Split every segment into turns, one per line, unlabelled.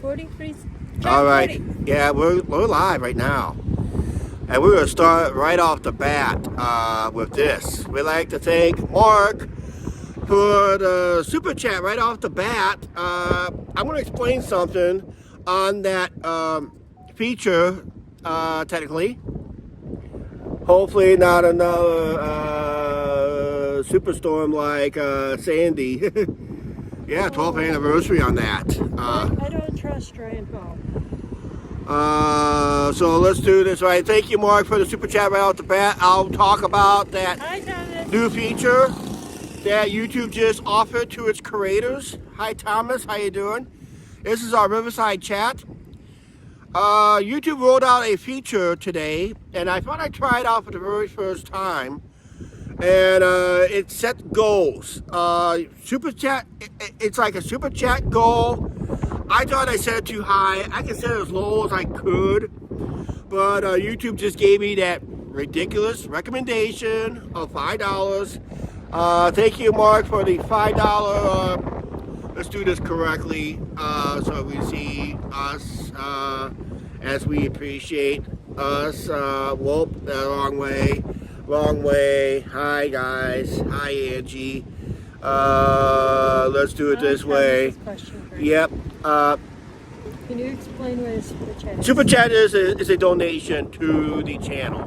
recording, please?
All right. Yeah, we're live right now. And we're going to start right off the bat with this. We'd like to thank Mark for the super chat right off the bat. I'm going to explain something on that feature, technically. Hopefully not another superstorm like Sandy. Yeah, 12th anniversary on that.
I don't trust rainfall.
So let's do this right. Thank you, Mark, for the super chat right off the bat. I'll talk about that new feature that YouTube just offered to its creators. Hi, Thomas. How you doing? This is our Riverside chat. YouTube rolled out a feature today, and I thought I'd try it out for the very first time. And it set goals. Super chat, it's like a super chat goal. I thought I set it too high. I can set it as low as I could. But YouTube just gave me that ridiculous recommendation of $5. Thank you, Mark, for the $5. Let's do this correctly so we see us as we appreciate us. Whoop, the wrong way. Wrong way. Hi, guys. Hi, Angie. Let's do it this way. Yep.
Can you explain what a super chat is?
Super chat is a donation to the channel.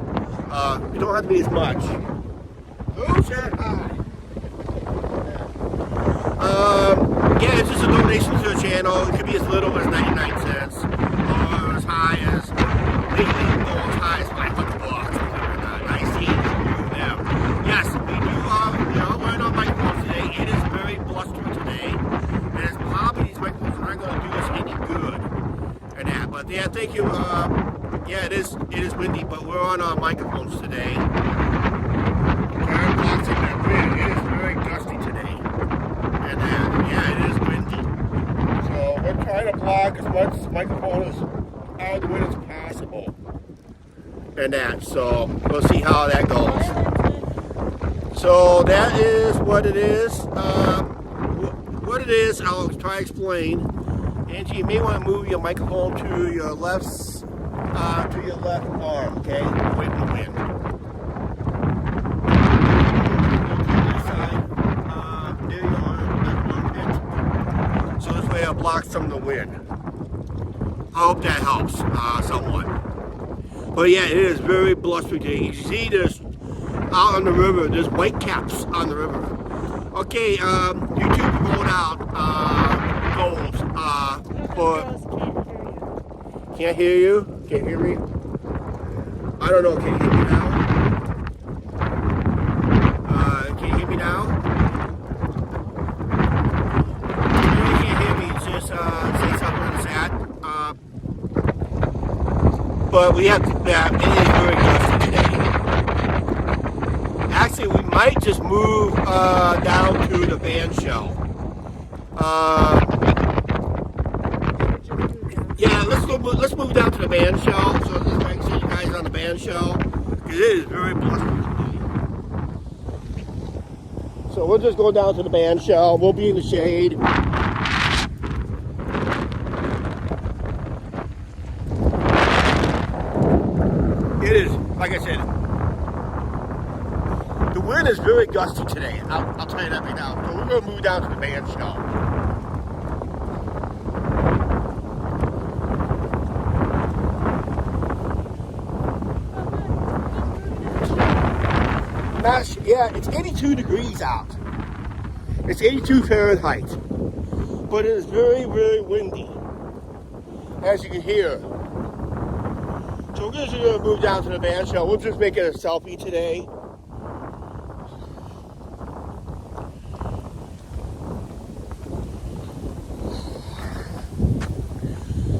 It don't have to be as much. Who said hi? Yeah, it's just a donation to the channel. It could be as little as 99 cents, or as high as legally go as high as $500. I see them. Yes, we are wearing our microphones today. It is very blustery today, and it's probably these microphones aren't going to do us any good, and that. But yeah, thank you. Yeah, it is windy, but we're on our microphones today. It is very gusty today. And then, yeah, it is windy. So we're trying to block as much microphone as out of the wind as possible. And that, so we'll see how that goes. So that is what it is. What it is, I'll try to explain. Angie, you may want to move your microphone to your left arm, okay? Away from the wind. So this way I'll block some of the wind. I hope that helps somewhat. But yeah, it is very blustery today. You see there's out on the river, there's white caps on the river. Okay, YouTube rolled out goals for... Can't hear you? Can't hear me? I don't know, can you hear me now? Can you hear me now? Say something in the chat. But we have to, it is very gusty today. Actually, we might just move down to the band shell. Yeah, let's move down to the band shell so I can see you guys on the band shell. Because it is very blustery today. So we'll just go down to the band shell. We'll be in the shade. It is, like I said, the wind is very gusty today. I'll tell you that right now. So we're going to move down to the band shell. Yeah, it's 82 degrees out. It's 82 Fahrenheit. But it is very, very windy, as you can hear. So we're just going to move down to the band shell. We'll just make it a selfie today.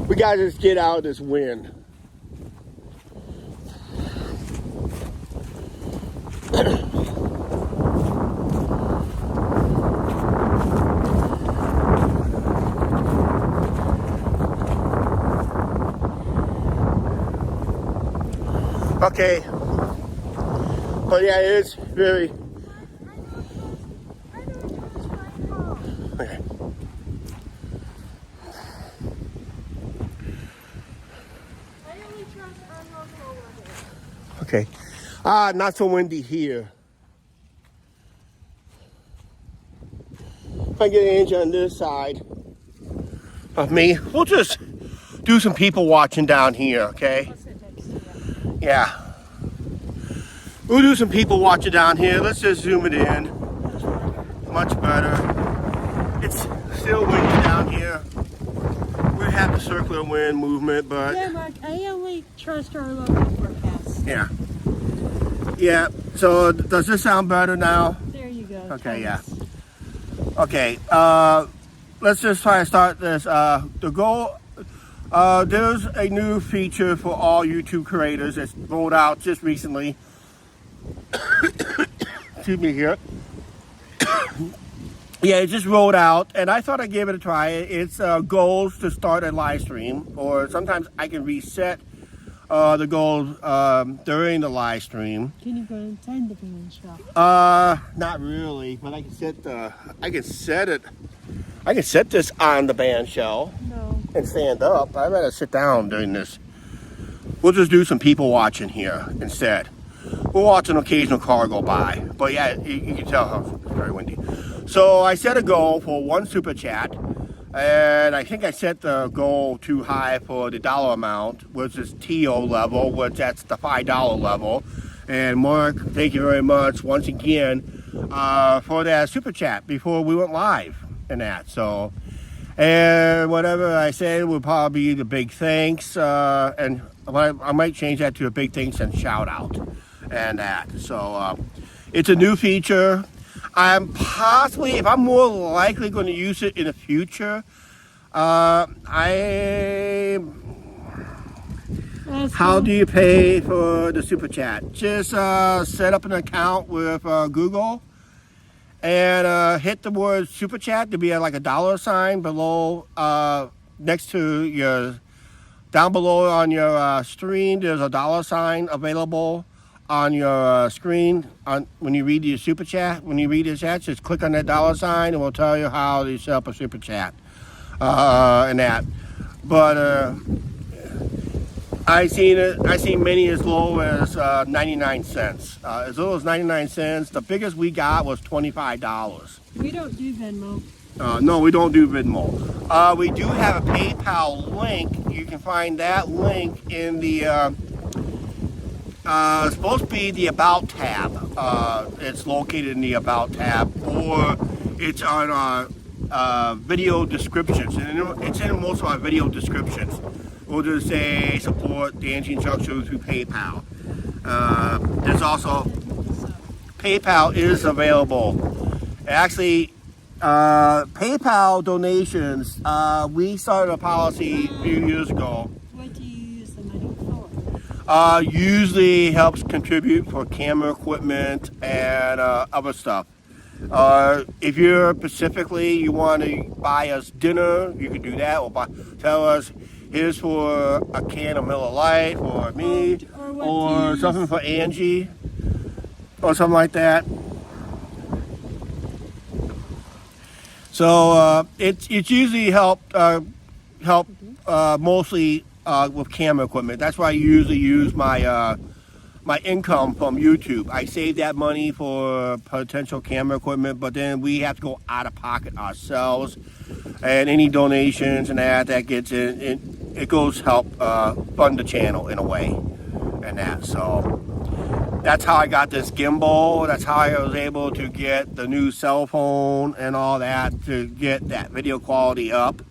We got to just get out of this wind. Okay, but yeah, it is very. Okay. Okay. Not so windy here. If I get Angie on this side of me, we'll just do some people watching down here, okay? Yeah. We'll do some people watching down here. Let's just zoom it in. Much better. It's still windy down here. We have the circular wind movement, but...
Yeah, Mark, I only trust our local forecast.
Yeah. Yeah, so does this sound better now?
There you go.
Okay, yeah. Okay, let's just try to start this. The goal, there's a new feature for all YouTube creators that's rolled out just recently. Excuse me here. Yeah, it just rolled out, and I thought I'd give it a try. It's goals to start a live stream, or sometimes I can reset the goals during the live stream.
Can you go inside the band shell?
Not really, but I can set this on the band shell.
No.
And stand up. I'd rather sit down during this. We'll just do some people watching here instead. We'll watch an occasional car go by. But yeah, you can tell how it's very windy. So I set a goal for 1 super chat. And I think I set the goal too high for the dollar amount, which is TO level, which that's the $5 level. And Mark, thank you very much once again for that super chat before we went live and that. So, and whatever I said would probably be the big thanks. And I might change that to a big thanks and shout out and that. So it's a new feature. I'm possibly, if I'm more likely going to use it in the future, how do you pay for the super chat? Just set up an account with Google and hit the word super chat to be like a dollar sign below, next to your, down below on your screen. There's a dollar sign available on your screen when you read your super chat. When you read your chat, just click on that dollar sign and we'll tell you how to set up a super chat and that. But I seen many as low as 99 cents. As low as 99 cents. The biggest we got was $25.
We don't do Venmo.
No, we don't do Venmo. We do have a PayPal link. You can find that link in the it's supposed to be the About tab. It's located in the About tab, or it's on video descriptions. And it's in most of our video descriptions. We'll just say support the Angie and Chuck Show through PayPal. There's also PayPal is available. Actually, PayPal donations. We started a policy a few years ago.
What do you use the money for?
Usually helps contribute for camera equipment and other stuff. If you're specifically, you want to buy us dinner, you can do that. Or tell us, here's for a can of Miller Lite for me, or something for Angie, or something like that. So it's usually help mostly with camera equipment. That's why I usually use my my income from YouTube. I save that money for potential camera equipment, but then we have to go out of pocket ourselves. And any donations and that gets in, it goes help fund the channel in a way, and that. So that's how I got this gimbal. That's how I was able to get the new cell phone and all that, to get that video quality up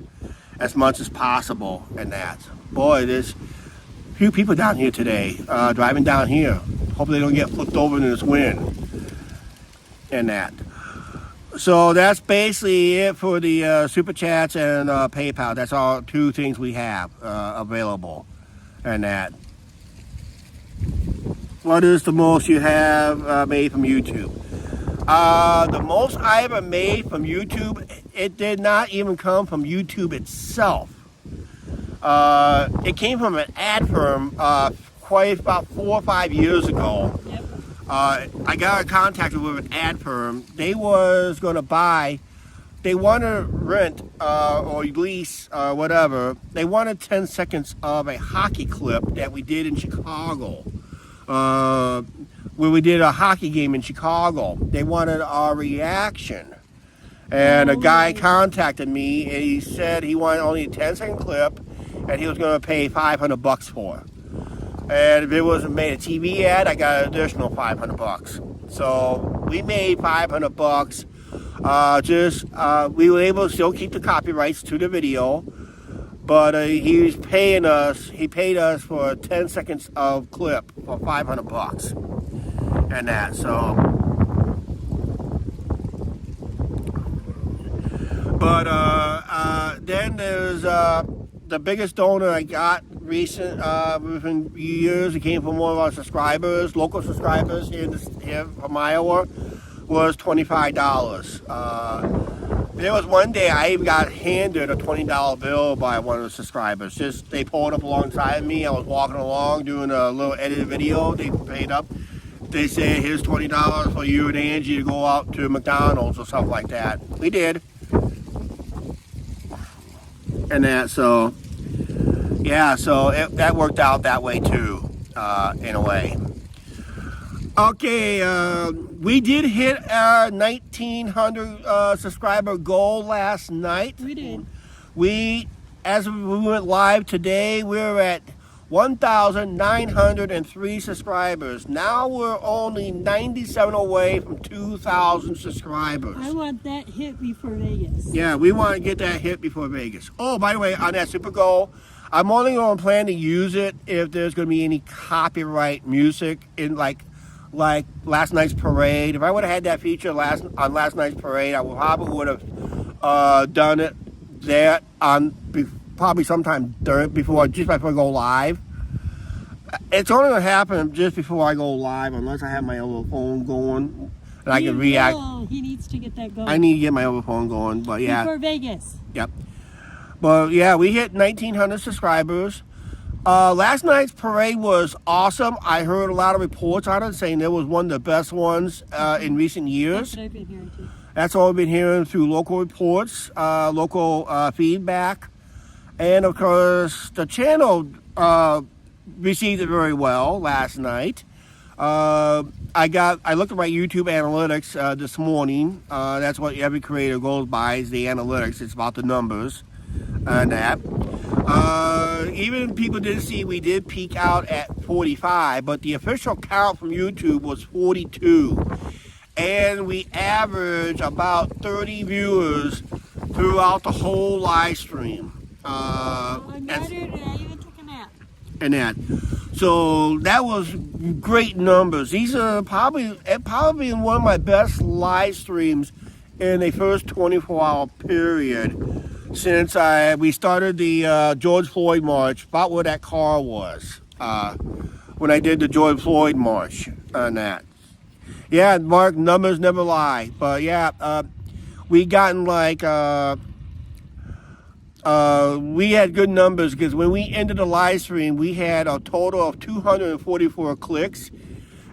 as much as possible, and that. Boy, there's a few people down here today, driving down here. Hope they don't get flipped over in this wind and that. So that's basically it for the Super Chats and PayPal. That's all 2 things we have available and that. What is the most you have made from YouTube? The most I ever made from YouTube, it did not even come from YouTube itself. It came from an ad firm quite about 4 or 5 years ago.
Yep.
I got contacted with an ad firm. They was going to buy, they want to rent or lease whatever. They wanted 10 seconds of a hockey clip that we did in Chicago when we did a hockey game in Chicago. They wanted our reaction. And a guy contacted me, and he said he wanted only a 10-second clip, and he was going to pay $500 for it. And if it wasn't made a TV ad, I got an additional $500. So we made $500. We were able to still keep the copyrights to the video, but he was paying us. He paid us for 10 seconds of clip for $500, and that. So, but then there's the biggest donor I got within years. It came from one of our subscribers, local subscribers here from Iowa, was $25. There was one day I even got handed a $20 bill by one of the subscribers. Just they pulled up alongside me. I was walking along doing a little edited video. They paid up. They said, "Here's $20 for you and Angie to go out to McDonald's or something like that." We did, and that so. Yeah, so that worked out that way too, in a way. Okay, we did hit our 1,900 subscriber goal last night.
We did.
As we went live today, we're at 1,903 subscribers. Now we're only 97 away from 2,000 subscribers.
I want that hit before Vegas.
Yeah, we want to get that hit before Vegas. Oh, by the way, on that super goal, I'm only going to plan to use it if there's going to be any copyright music in like last night's parade. If I would have had that feature on last night's parade, I probably would have done it there on probably sometime before I go live. It's only going to happen just before I go live, unless I have my other phone going and I can react.
He needs to get that going.
I need to get my other phone going, but yeah.
Before Vegas.
Yep. But yeah, we hit 1,900 subscribers. Last night's parade was awesome. I heard a lot of reports on it saying it was one of the best ones in recent years.
That's what I've been hearing too.
That's all we've been hearing through local reports, local feedback. And of course, the channel received it very well last night. I looked at my YouTube analytics this morning. That's what every creator goes by, is the analytics. It's about the numbers and that. Even people did see we did peak out at 45, but the official count from YouTube was 42. And we average about 30 viewers throughout the whole live stream.
I got it, and I even took a nap.
And that. So that was great numbers. These are probably one of my best live streams in the first 24-hour period since we started the George Floyd March, about where that car was, when I did the George Floyd March on that. Yeah, Mark, numbers never lie. But yeah, we gotten like, we had good numbers because when we ended the live stream, we had a total of 244 clicks.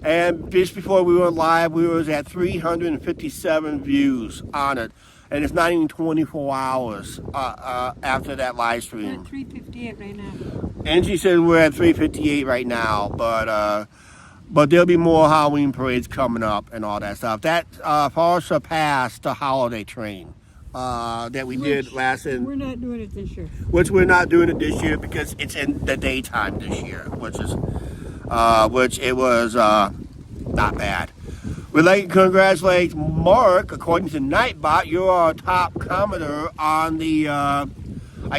And just before we went live, we was at 357 views on it. And it's not even 24 hours after that live stream.
We're at 358 right now.
Angie said we're at 358 right now, but there'll be more Halloween parades coming up and all that stuff. That far surpassed the holiday train that we did last year.
We're not doing it this year.
Which we're not doing it this year because it's in the daytime this year, which it was not bad. We'd like to congratulate Mark. According to Nightbot, you're our top commenter on the, I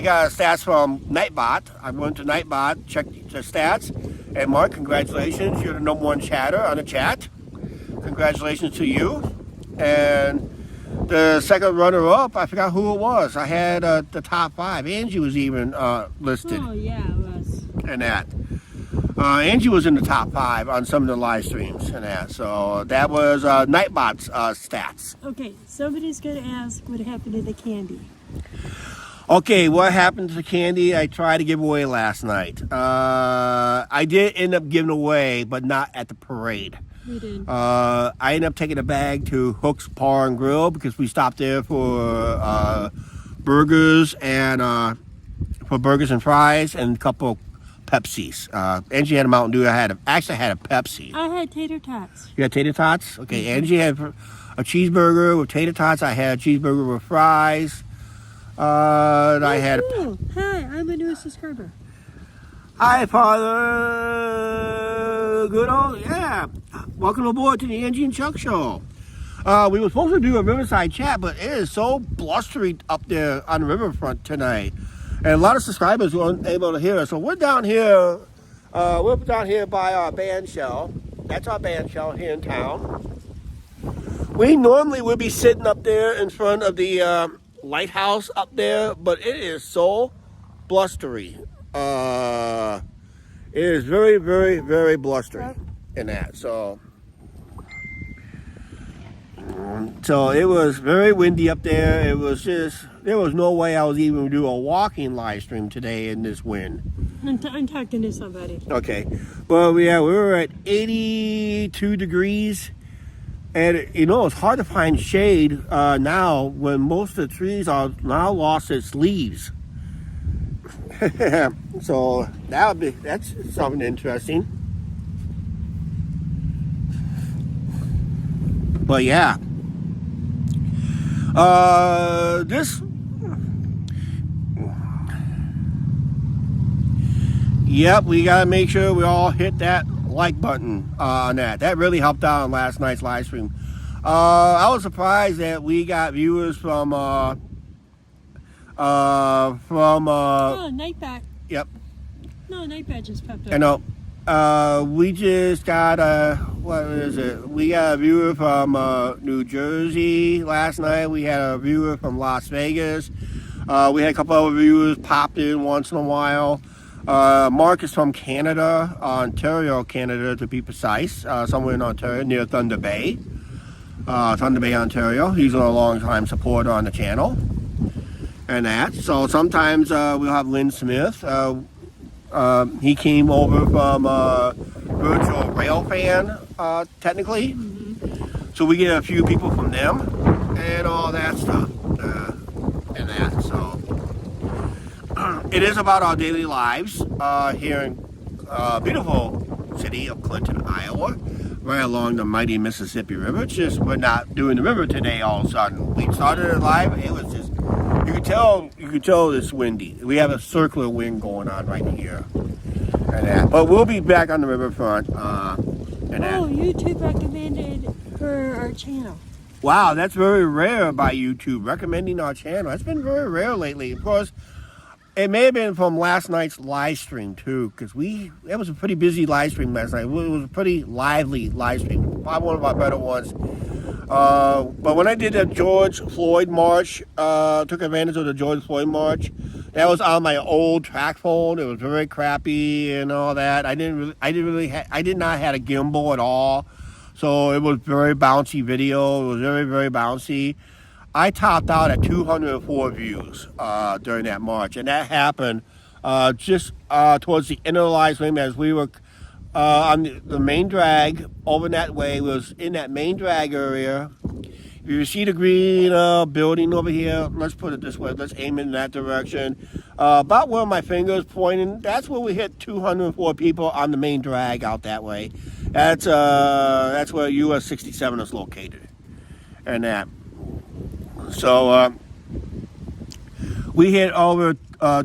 got stats from Nightbot. I went to Nightbot, checked the stats, and Mark, congratulations. You're the #1 chatter on the chat. Congratulations to you. And the second runner-up, I forgot who it was. I had the top 5. Angie was even listed.
Oh, yeah, it was.
And that. Angie was in the top 5 on some of the live streams and that. So that was Nightbot's stats.
Okay, somebody's going to ask what happened to the candy.
Okay, what happened to the candy I tried to give away last night? I did end up giving away, but not at the parade.
We did.
I ended up taking a bag to Hook's Bar and Grill because we stopped there for burgers and fries and a couple Pepsis. Angie had a Mountain Dew. I actually had a Pepsi.
I had tater tots.
You had tater tots? Okay, Angie had a cheeseburger with tater tots. I had a cheeseburger with fries. I had.
Cool. Hi, I'm a new subscriber.
Hi, Father. Good old, yeah. Welcome aboard to the Angie and Chuck Show. We were supposed to do a Riverside chat, but it is so blustery up there on the riverfront tonight. And a lot of subscribers weren't able to hear us. So we're down here by our band shell. That's our band shell here in town. We normally would be sitting up there in front of the lighthouse up there, but it is so blustery. It is very, very, very blustery in that. So it was very windy up there. It was just, there was no way I was even going to do a walking live stream today in this wind.
I'm talking to somebody.
Okay. Well, yeah, we were at 82 degrees. And, you know, it's hard to find shade now when most of the trees are now lost its leaves. So that's something interesting. But yeah. Yep, we gotta make sure we all hit that like button on that. That really helped out on last night's live stream. I was surprised that we got viewers from
Nightback.
Yep.
No, Nightback just popped up.
I know. We just got what is it? We got a viewer from New Jersey last night. We had a viewer from Las Vegas. We had a couple other viewers pop in once in a while. Mark is from Canada, Ontario, Canada to be precise, somewhere in Ontario near Thunder Bay, Ontario. He's a long-time supporter on the channel and that. So sometimes we'll have Lynn Smith. He came over from Virtual Rail Fan, technically. Mm-hmm. So we get a few people from them and all that stuff and that. So it is about our daily lives here in beautiful city of Clinton, Iowa, right along the mighty Mississippi River. It's just we're not doing the river today all of a sudden. We started it live. It was just, you could tell it's windy. We have a circular wind going on right here and that. But we'll be back on the riverfront and that.
YouTube recommended for our channel.
Wow, that's very rare by YouTube recommending our channel. That's been very rare lately. Of course, it may have been from last night's live stream too, because it was a pretty busy live stream last night. It was a pretty lively live stream, probably one of our better ones. But when I did the George Floyd march, took advantage of the George Floyd march, that was on my old track phone. It was very crappy and all that. I did not have a gimbal at all, so it was very bouncy video. It was very, very bouncy. I topped out at 204 views during that march, and that happened just towards the end of the live stream as we were on the main drag over that way. Was in that main drag area. If you see the green building over here, let's put it this way, let's aim in that direction. About where my finger is pointing, that's where we hit 204 people on the main drag out that way. That's where US 67 is located, and that. So we hit over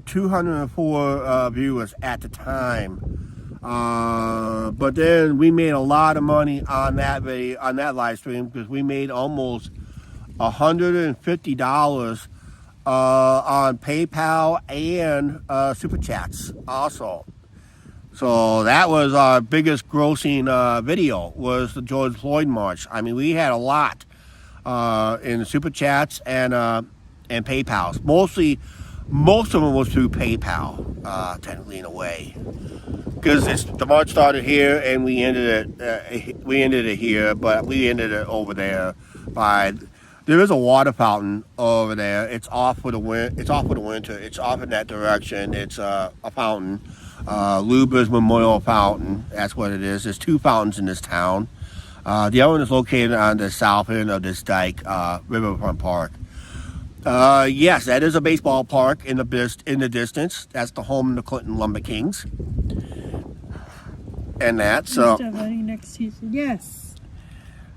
204 viewers at the time, but then we made a lot of money on that video, on that live stream, because we made almost $150 on PayPal and Super Chats also. So that was our biggest grossing video, was the George Floyd march. I mean, we had a lot in Super Chats and PayPal. Most of them was through PayPal, technically in a way, because the march started here and we ended it here, but we ended it over there by. There is a water fountain over there. It's off for the winter. It's off in that direction. It's a fountain, Luba's Memorial Fountain. That's what it is. There's two fountains in this town. The other one is located on the south end of this dike, Riverfront Park. Yes, that is a baseball park in the distance. That's the home of the Clinton Lumber Kings. And that, so.
Still voting next Tuesday. Yes.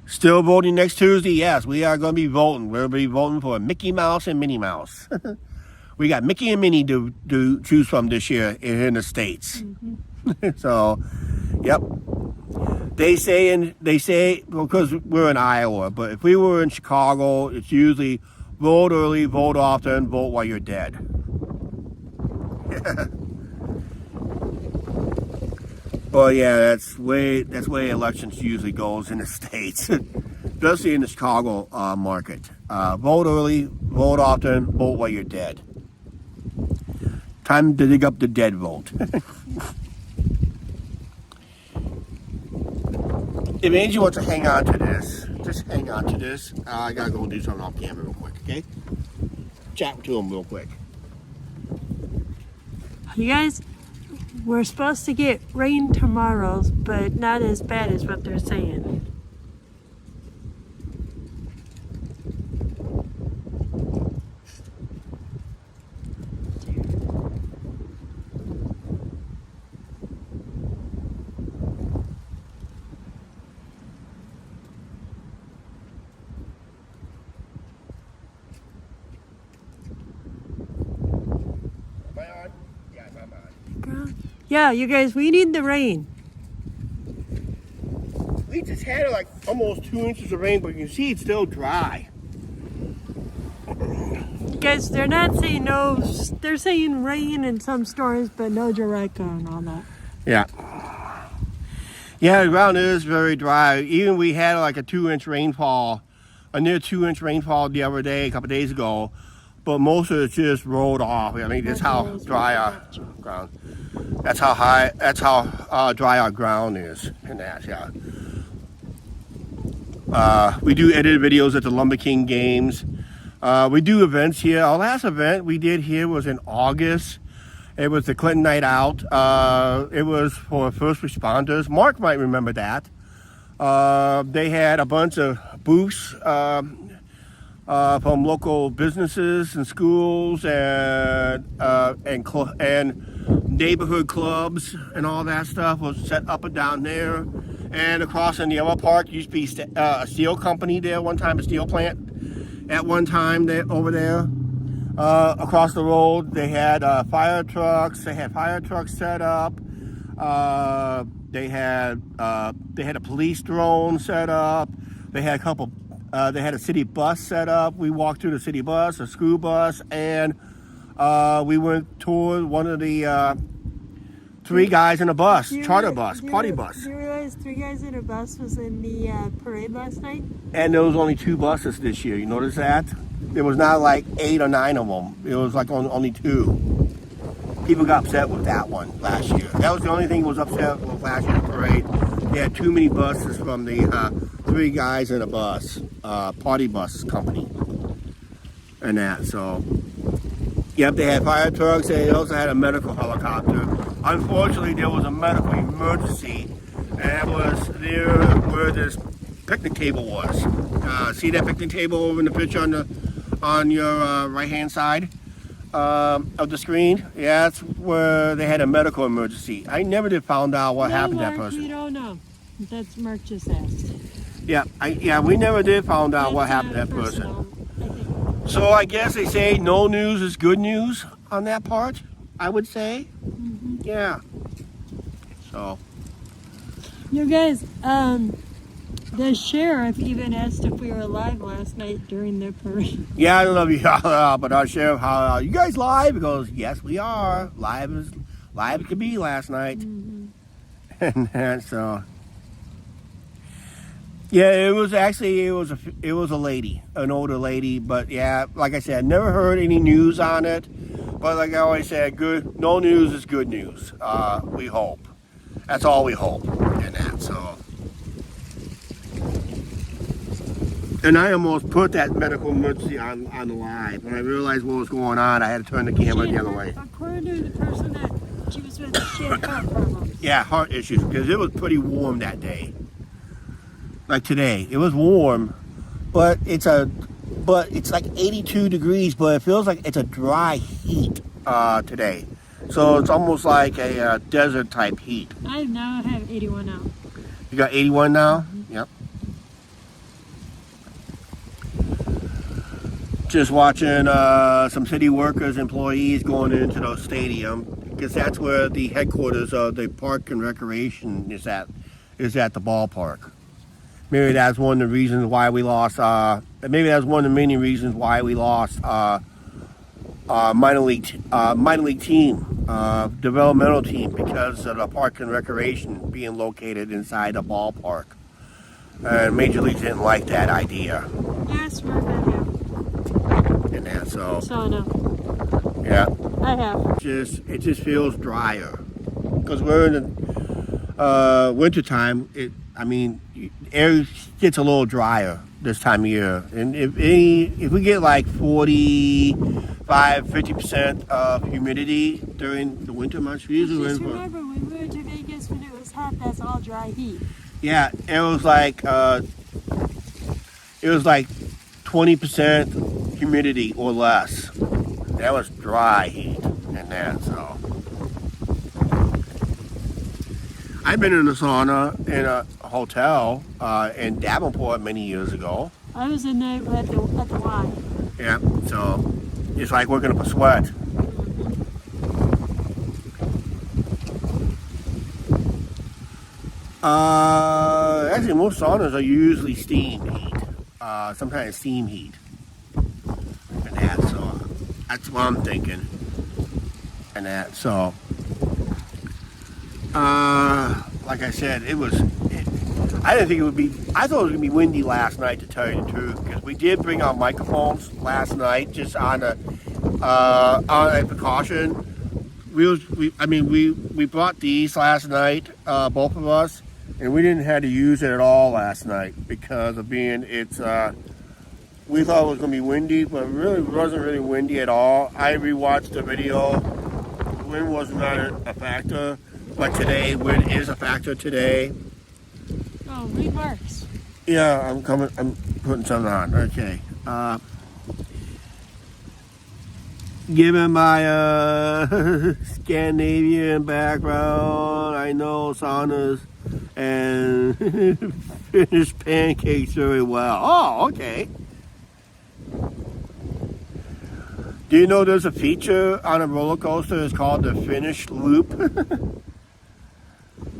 Still voting next Tuesday. Yes, we are going to be voting. We'll be voting for Mickey Mouse and Minnie Mouse. We got Mickey and Minnie to choose from this year in the States. Mm-hmm. So, yep. They say because we're in Iowa, but if we were in Chicago, it's usually vote early, vote often, vote while you're dead. But yeah, that's way elections usually goes in the States, especially in the Chicago market. Vote early, vote often, vote while you're dead. Time to dig up the dead vote. If Angie wants to hang on to this, just hang on to this. I gotta go do something off camera real quick, okay? Chat to him real quick.
You guys, we're supposed to get rain tomorrow, but not as bad as what they're saying. Yeah, you guys, we need the rain.
We just had like almost 2 inches of rain, but you can see it's still dry.
You guys, they're not saying no, they're saying rain in some stores, but no Jamaica and all that.
Yeah. Yeah, the ground is very dry. Even we had like a 2-inch rainfall, a near 2-inch rainfall the other day, a couple days ago, but most of it just rolled off. I mean, that's how dry our ground. That's how dry our ground is, and that, yeah. We do edit videos at the Lumber King games. We do events here. Our last event we did here was in August. It was the Clinton Night Out. It was for first responders. Mark might remember that. They had a bunch of booths from local businesses and schools and neighborhood clubs and all that stuff was set up and down there. And across in the other park used to be a steel company there one time, a steel plant at one time there over there. Across the road they had fire trucks. They had fire trucks set up. They had a police drone set up. They had they had a city bus set up. We walked through the city bus, a school bus, and we went toward one of the 3 guys in a bus, charter bus, party bus.
Do you realize 3 guys in a bus was in the parade last night?
And there was only 2 buses this year. You notice that? There was not like 8 or 9 of them. It was like only 2. People got upset with that one last year. That was the only thing that was upset with last year's parade. They had too many buses from the 3 guys in a bus, party bus company, and that. So, yep, they had fire trucks. They also had a medical helicopter. Unfortunately, there was a medical emergency, and that was there where this picnic table was. See that picnic table over in the picture on your right-hand side of the screen? Yeah, that's where they had a medical emergency. I never did find out what happened to that person.
You don't know. That's Mark just asked.
Yeah, we never did find out what happened to that person. So I guess they say no news is good news on that part, I would say. Mm-hmm. Yeah. So.
You guys, the sheriff even asked if we were live last night during the parade.
Yeah, I don't know if you but our sheriff, you guys live? He goes, yes, we are. Live as could be last night. Mm-hmm. And so. Yeah, it was a lady, an older lady, but yeah, like I said, never heard any news on it. But like I always said, no news is good news. We hope. That's all we hope in that. So, and I almost put that medical emergency on the live. When I realized what was going on, I had to turn the camera the other way.
According to the person that she was with, she had heart problems.
Yeah, heart issues, because it was pretty warm that day. Like today, it was warm, but it's a but it's like 82 degrees, but it feels like it's a dry heat today. So it's almost like a desert type heat.
I now have 81 now.
You got 81 now? Yep. Just watching some city workers, employees going into the stadium, because that's where the headquarters of the Park and Recreation is at the ballpark. Maybe that's one of the reasons why we lost. Maybe that's one of the many reasons why we lost minor league team, developmental team, because of the Park and Recreation being located inside the ballpark. And Major League didn't like that idea.
Yes, we're gonna have.
And that, so
I know.
yeah.
I have.
It just feels drier because we're in the winter time. Air gets a little drier this time of year, and if we get like 45-50% of humidity during the winter months, we usually
Just remember when we went to Vegas when it was hot, that's all dry heat.
yeah, it was like 20% humidity or less. That was dry heat and that, so. I've been in a sauna in a hotel in Davenport many years ago.
I was in there at the Y.
Yeah, so it's like working up a sweat. Actually, most saunas are usually steam heat, sometimes steam heat, and that. So that's what I'm thinking, and that. So, like I said, I didn't think it would be. I thought it was gonna be windy last night, to tell you the truth, because we did bring our microphones last night, just on a precaution. We brought these last night, both of us, and we didn't have to use it at all last night because of we thought it was gonna be windy, but it really wasn't really windy at all. I rewatched the video. Wind was not a factor, but today wind is a factor today.
Oh, remarks.
Yeah, I'm putting something on. Okay. Given my Scandinavian background, I know saunas and Finnish pancakes very well. Oh, okay. Do you know there's a feature on a roller coaster? It's called the Finnish Loop.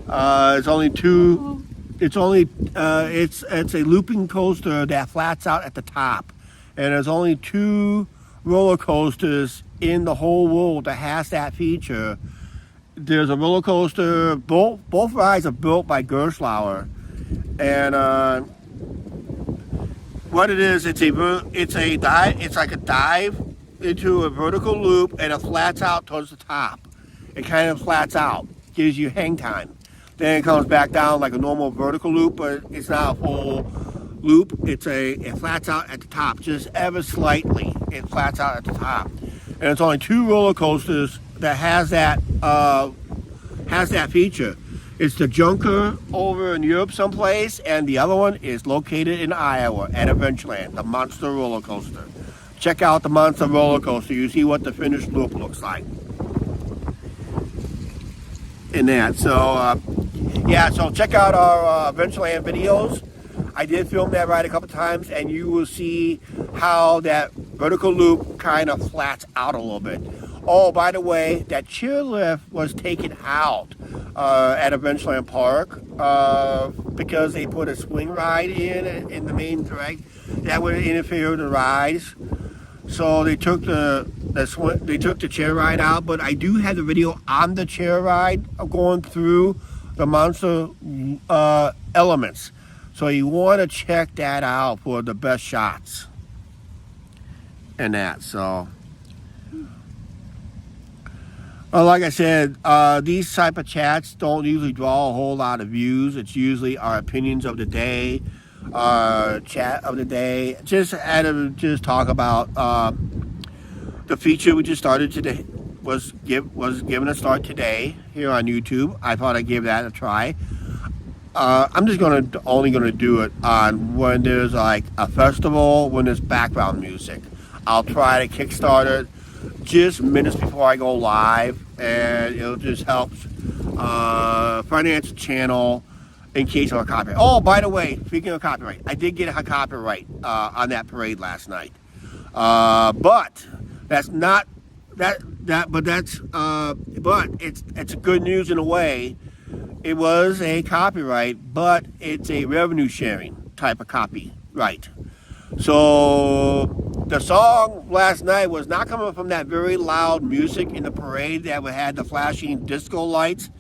It's only two. It's a looping coaster that flats out at the top, and there's only two roller coasters in the whole world that has that feature. There's a roller coaster. Both rides are built by Gerstlauer, and what it is, it's like a dive into a vertical loop, and it flats out towards the top. It kind of flats out, gives you hang time. Then it comes back down like a normal vertical loop, but it's not a full loop. It flats out at the top, just ever slightly. It flats out at the top, and it's only two roller coasters that has that feature. It's the Junker over in Europe someplace, and the other one is located in Iowa at Adventureland, the Monster roller coaster. Check out the Monster roller coaster. You see what the Finnish Loop looks like. In that, so so check out our Adventureland videos. I did film that ride a couple times, and you will see how that vertical loop kind of flats out a little bit. Oh, by the way, that chairlift was taken out at Adventureland Park because they put a swing ride in the main track that would interfere with the rides. So they took the chair ride out, but I do have the video on the chair ride of going through the Monster elements. So you want to check that out for the best shots and that. So, like I said, these type of chats don't usually draw a whole lot of views. It's usually our opinions of the day, chat of the day. Just talk about the feature we just started today. Was given a start today here on YouTube. I thought I'd give that a try. I'm just only gonna do it on when there's like a festival, when there's background music. I'll try to kickstart it just minutes before I go live, and it'll just help finance the channel in case of a copyright. Oh, by the way, speaking of copyright, I did get a copyright on that parade last night. But that's not but it's good news in a way. It was a copyright, but it's a revenue sharing type of copyright. So the song last night was not coming from that very loud music in the parade that had the flashing disco lights.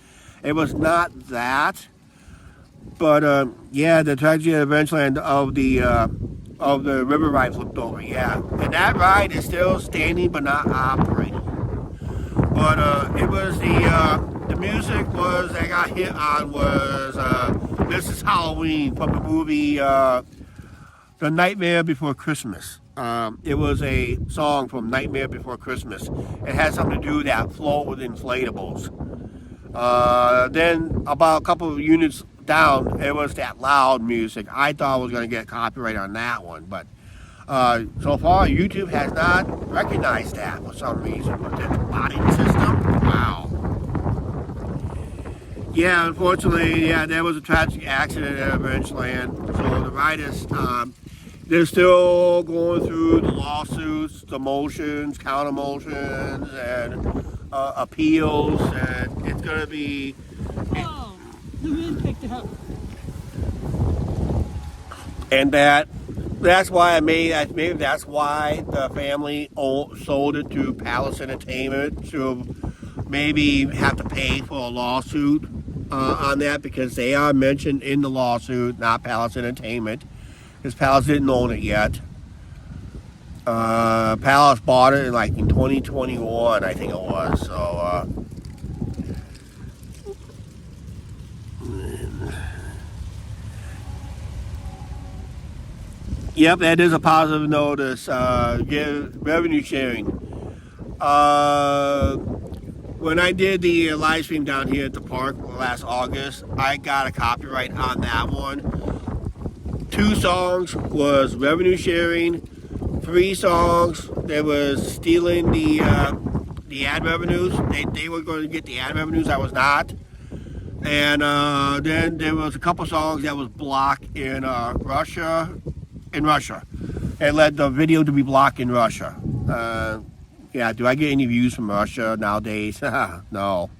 It was not that. But yeah, the tragedy of Adventureland of the Riverside flipped over. Yeah, and that ride is still standing but not operating. But it was the music was I got hit on was This Is Halloween from the movie The Nightmare Before Christmas. It was a song from Nightmare Before Christmas. It had something to do with that float with inflatables. Then about a couple of units down, it was that loud music. I thought I was going to get copyright on that one, but so far YouTube has not recognized that for some reason with the body system. Wow. Yeah, unfortunately, yeah, there was a tragic accident at Riverside. So the riders, they're still going through the lawsuits, the motions, counter motions, and appeals, and it's going to be...
Oh, the wind picked it up.
And that's why maybe that's why the family sold it to Palace Entertainment to maybe have to pay for a lawsuit on that, because they are mentioned in the lawsuit, not Palace Entertainment, because Palace didn't own it yet. Palace bought it in 2021, I think it was. So yep, that is a positive notice. Revenue sharing. When I did the live stream down here at the park last August, I got a copyright on that one. 2 songs was revenue sharing. 3 songs, there was stealing the ad revenues. They were going to get the ad revenues. I was not. And then there was a couple songs that was blocked in Russia. It led the video to be blocked in Russia. Yeah, do I get any views from Russia nowadays? No.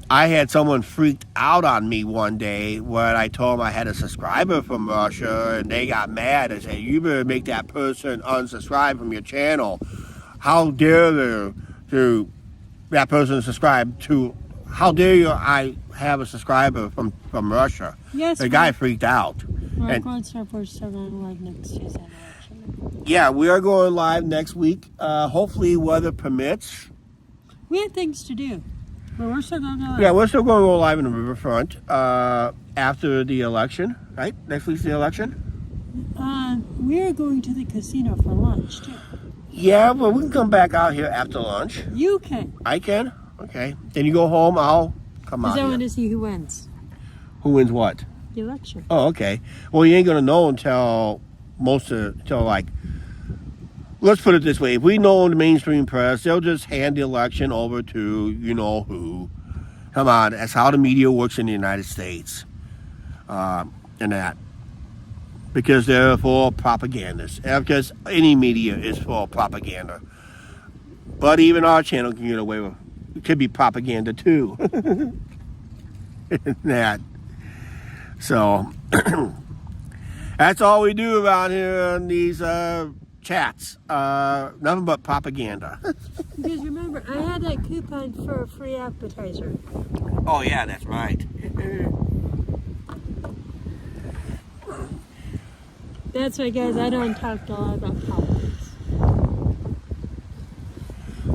I had someone freaked out on me one day when I told them I had a subscriber from Russia, and they got mad. They said, you better make that person unsubscribe from your channel. How dare that person subscribe to, how dare you I have a subscriber from Russia?
Yes.
The guy freaked out.
We're going to start live next Tuesday.
Yeah, we are going live next week. Hopefully weather permits.
We have things to do. But we're still going to go live.
Yeah, we're still going to go live in the riverfront after the election, right? Next week's the election?
We are going to the casino for lunch, too.
Yeah, well, we can come back out here after lunch.
You can.
I can? Okay. Then you go home, I'll come out
Because I
here.
want to see who wins.
Who wins what?
The election.
Oh, okay. Well, you ain't going to know until let's put it this way. If we know in the mainstream press, they'll just hand the election over to you-know-who. Come on, that's how the media works in the United States. And that. Because they're for propagandists. Because any media is for propaganda. But even our channel can get away with it. It could be propaganda, too. That. So, that's all we do around here on these chats. Nothing but propaganda.
Because remember, I had that coupon for a free appetizer.
Oh, yeah, that's right.
That's why, guys, I don't talk a lot about politics.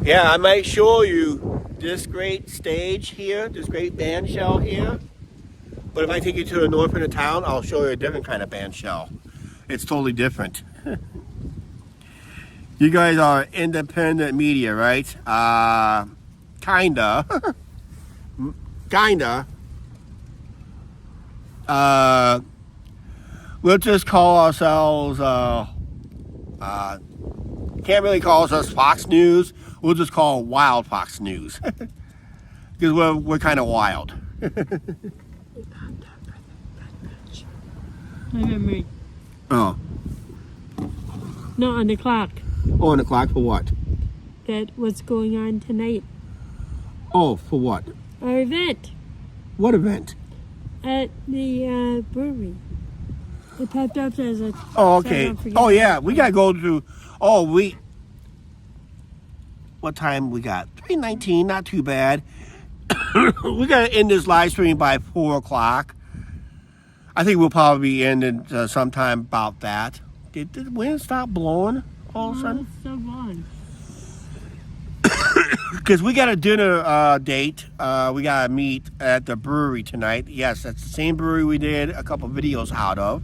Yeah, I might show you this great stage here, this great band shell here. But if I take you to the north end of town, I'll show you a different kind of band shell. It's totally different. You guys are independent media, right? Kinda. Kinda. We'll just call ourselves, can't really call us Fox News. We'll just call it Wild Fox News. Because we're kind of wild.
My memory.
Oh.
Not on the clock.
Oh, on the clock for what?
That what's going on tonight.
Oh, for what?
Our event.
What event?
At the brewery. It popped up as a...
Oh, okay. Oh, yeah. We got to go to... Oh, what time we got? 3:19. Not too bad. We got to end this live stream by 4 o'clock. I think we'll probably be ending sometime about that. Did the wind stop blowing all of a sudden?
It's so blowing.
Because we got a dinner date. We got to meet at the brewery tonight. Yes, that's the same brewery we did a couple videos out of.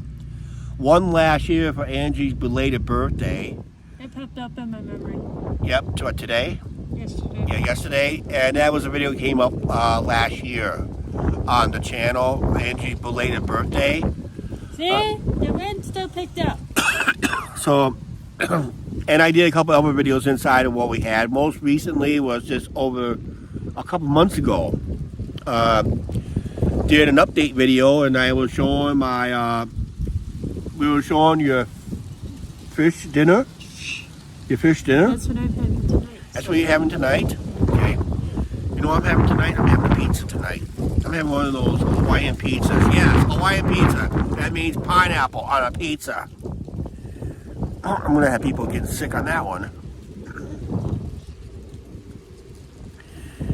One last year for Angie's belated birthday.
It popped up in my memory.
Yep, to today?
Yesterday.
Yeah, yesterday. And that was a video that came up last year on the channel, Angie's belated birthday.
See? The wind still picked up.
So, and I did a couple other videos inside of what we had. Most recently was just over a couple months ago. Did an update video, and I was showing we were showing your fish dinner. Your fish dinner?
That's what I'm having tonight.
That's what you're having tonight? Okay. You know what I'm having tonight? I'm having a pizza tonight. I'm having one of those Hawaiian pizzas. Yes, Hawaiian pizza. That means pineapple on a pizza. I'm going to have people getting sick on that one.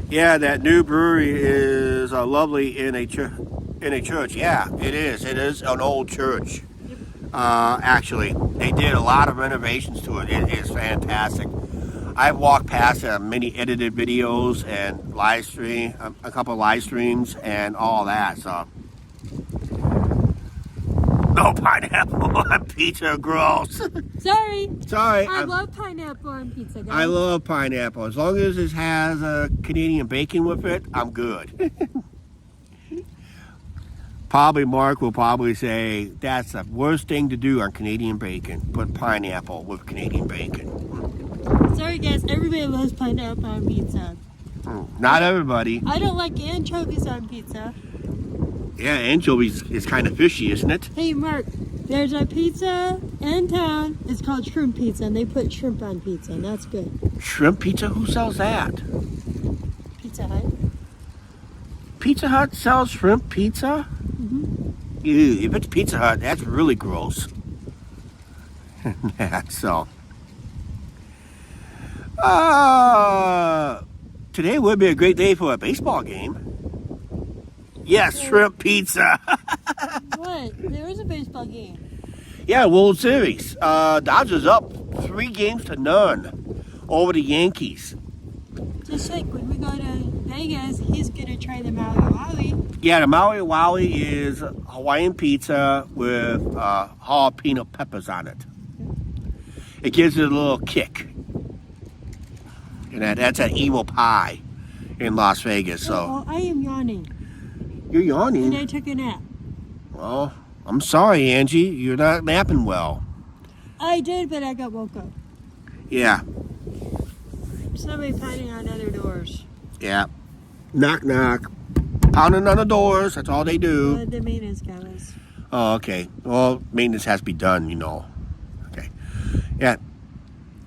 Yeah, that new brewery is lovely in a church. Yeah, it is. It is an old church. Actually, they did a lot of renovations to it. It is fantastic. I've walked past many edited videos and live stream, a couple of live streams and all that. So, no pineapple on pizza, gross.
Sorry.
Sorry.
I love pineapple on pizza, guys.
I love pineapple. As long as it has Canadian bacon with it, I'm good. Probably Mark will probably say that's the worst thing to do on Canadian bacon. Put pineapple with Canadian bacon.
Sorry guys, everybody loves pineapple on pizza.
Not everybody.
I don't like anchovies on pizza.
Yeah, anchovies is kind of fishy, isn't it?
Hey Mark, there's a pizza in town. It's called shrimp pizza, and they put shrimp on pizza, and that's good.
Shrimp pizza? Who sells that?
Pizza Hut.
Pizza Hut sells shrimp pizza?
Mm-hmm.
Ew, if it's Pizza Hut, that's really gross. So, today would be a great day for a baseball game. Yes, shrimp pizza.
What? There was a baseball game.
Yeah, World Series. Dodgers up 3-0 over the Yankees.
Just like when we go to Vegas, he's gonna try the Maui Wowie.
Yeah, the Maui Wowie is Hawaiian pizza with jalapeno peppers on it. It gives it a little kick. And that's an evil pie in Las Vegas. So
Oh, I am yawning.
you're yawning.
And I took a nap.
Well, I'm sorry, Angie. You're not napping well.
I did, but I got woke up.
Yeah.
Somebody pounding on other doors.
Yeah. Knock, knock. Pounding on the doors. That's all they do.
The maintenance guys.
Oh, okay. Well, maintenance has to be done, you know. Okay. Yeah.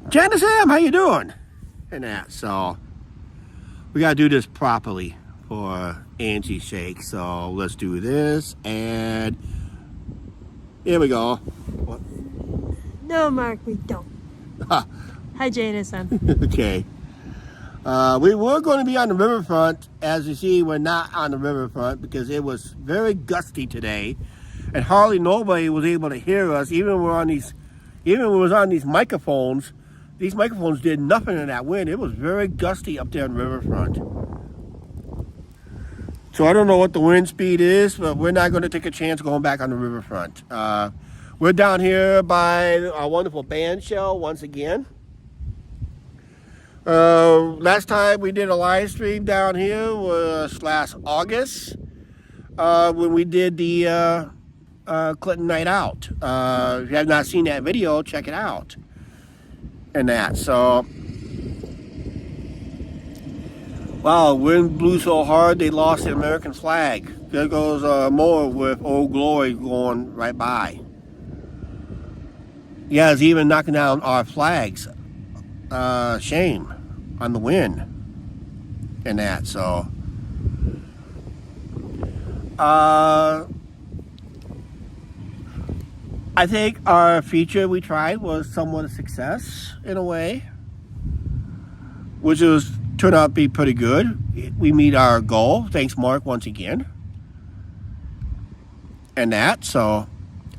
Janice M, how you doing? And that. So, we got to do this properly for Angie's sake. So, let's do this. And here we go. What?
No, Mark, we don't. Hi, Janice M.
Okay. We were going to be on the riverfront. As you see, we're not on the riverfront because it was very gusty today, and hardly nobody was able to hear us. Even when we was on these microphones, these microphones did nothing in that wind. It was very gusty up there on the riverfront. So I don't know what the wind speed is, but we're not going to take a chance going back on the riverfront. We're down here by our wonderful band shell once again. Last time we did a live stream down here was last August. when we did the Clinton Night Out. If you have not seen that video, check it out. And that, so... Wow, wind blew so hard they lost the American flag. There goes more with Old Glory going right by. Yeah, it's even knocking down our flags. Shame on the wind. And that, so... I think our feature we tried was somewhat a success in a way, which turned out to be pretty good. We meet our goal. Thanks, Mark, once again. And that, so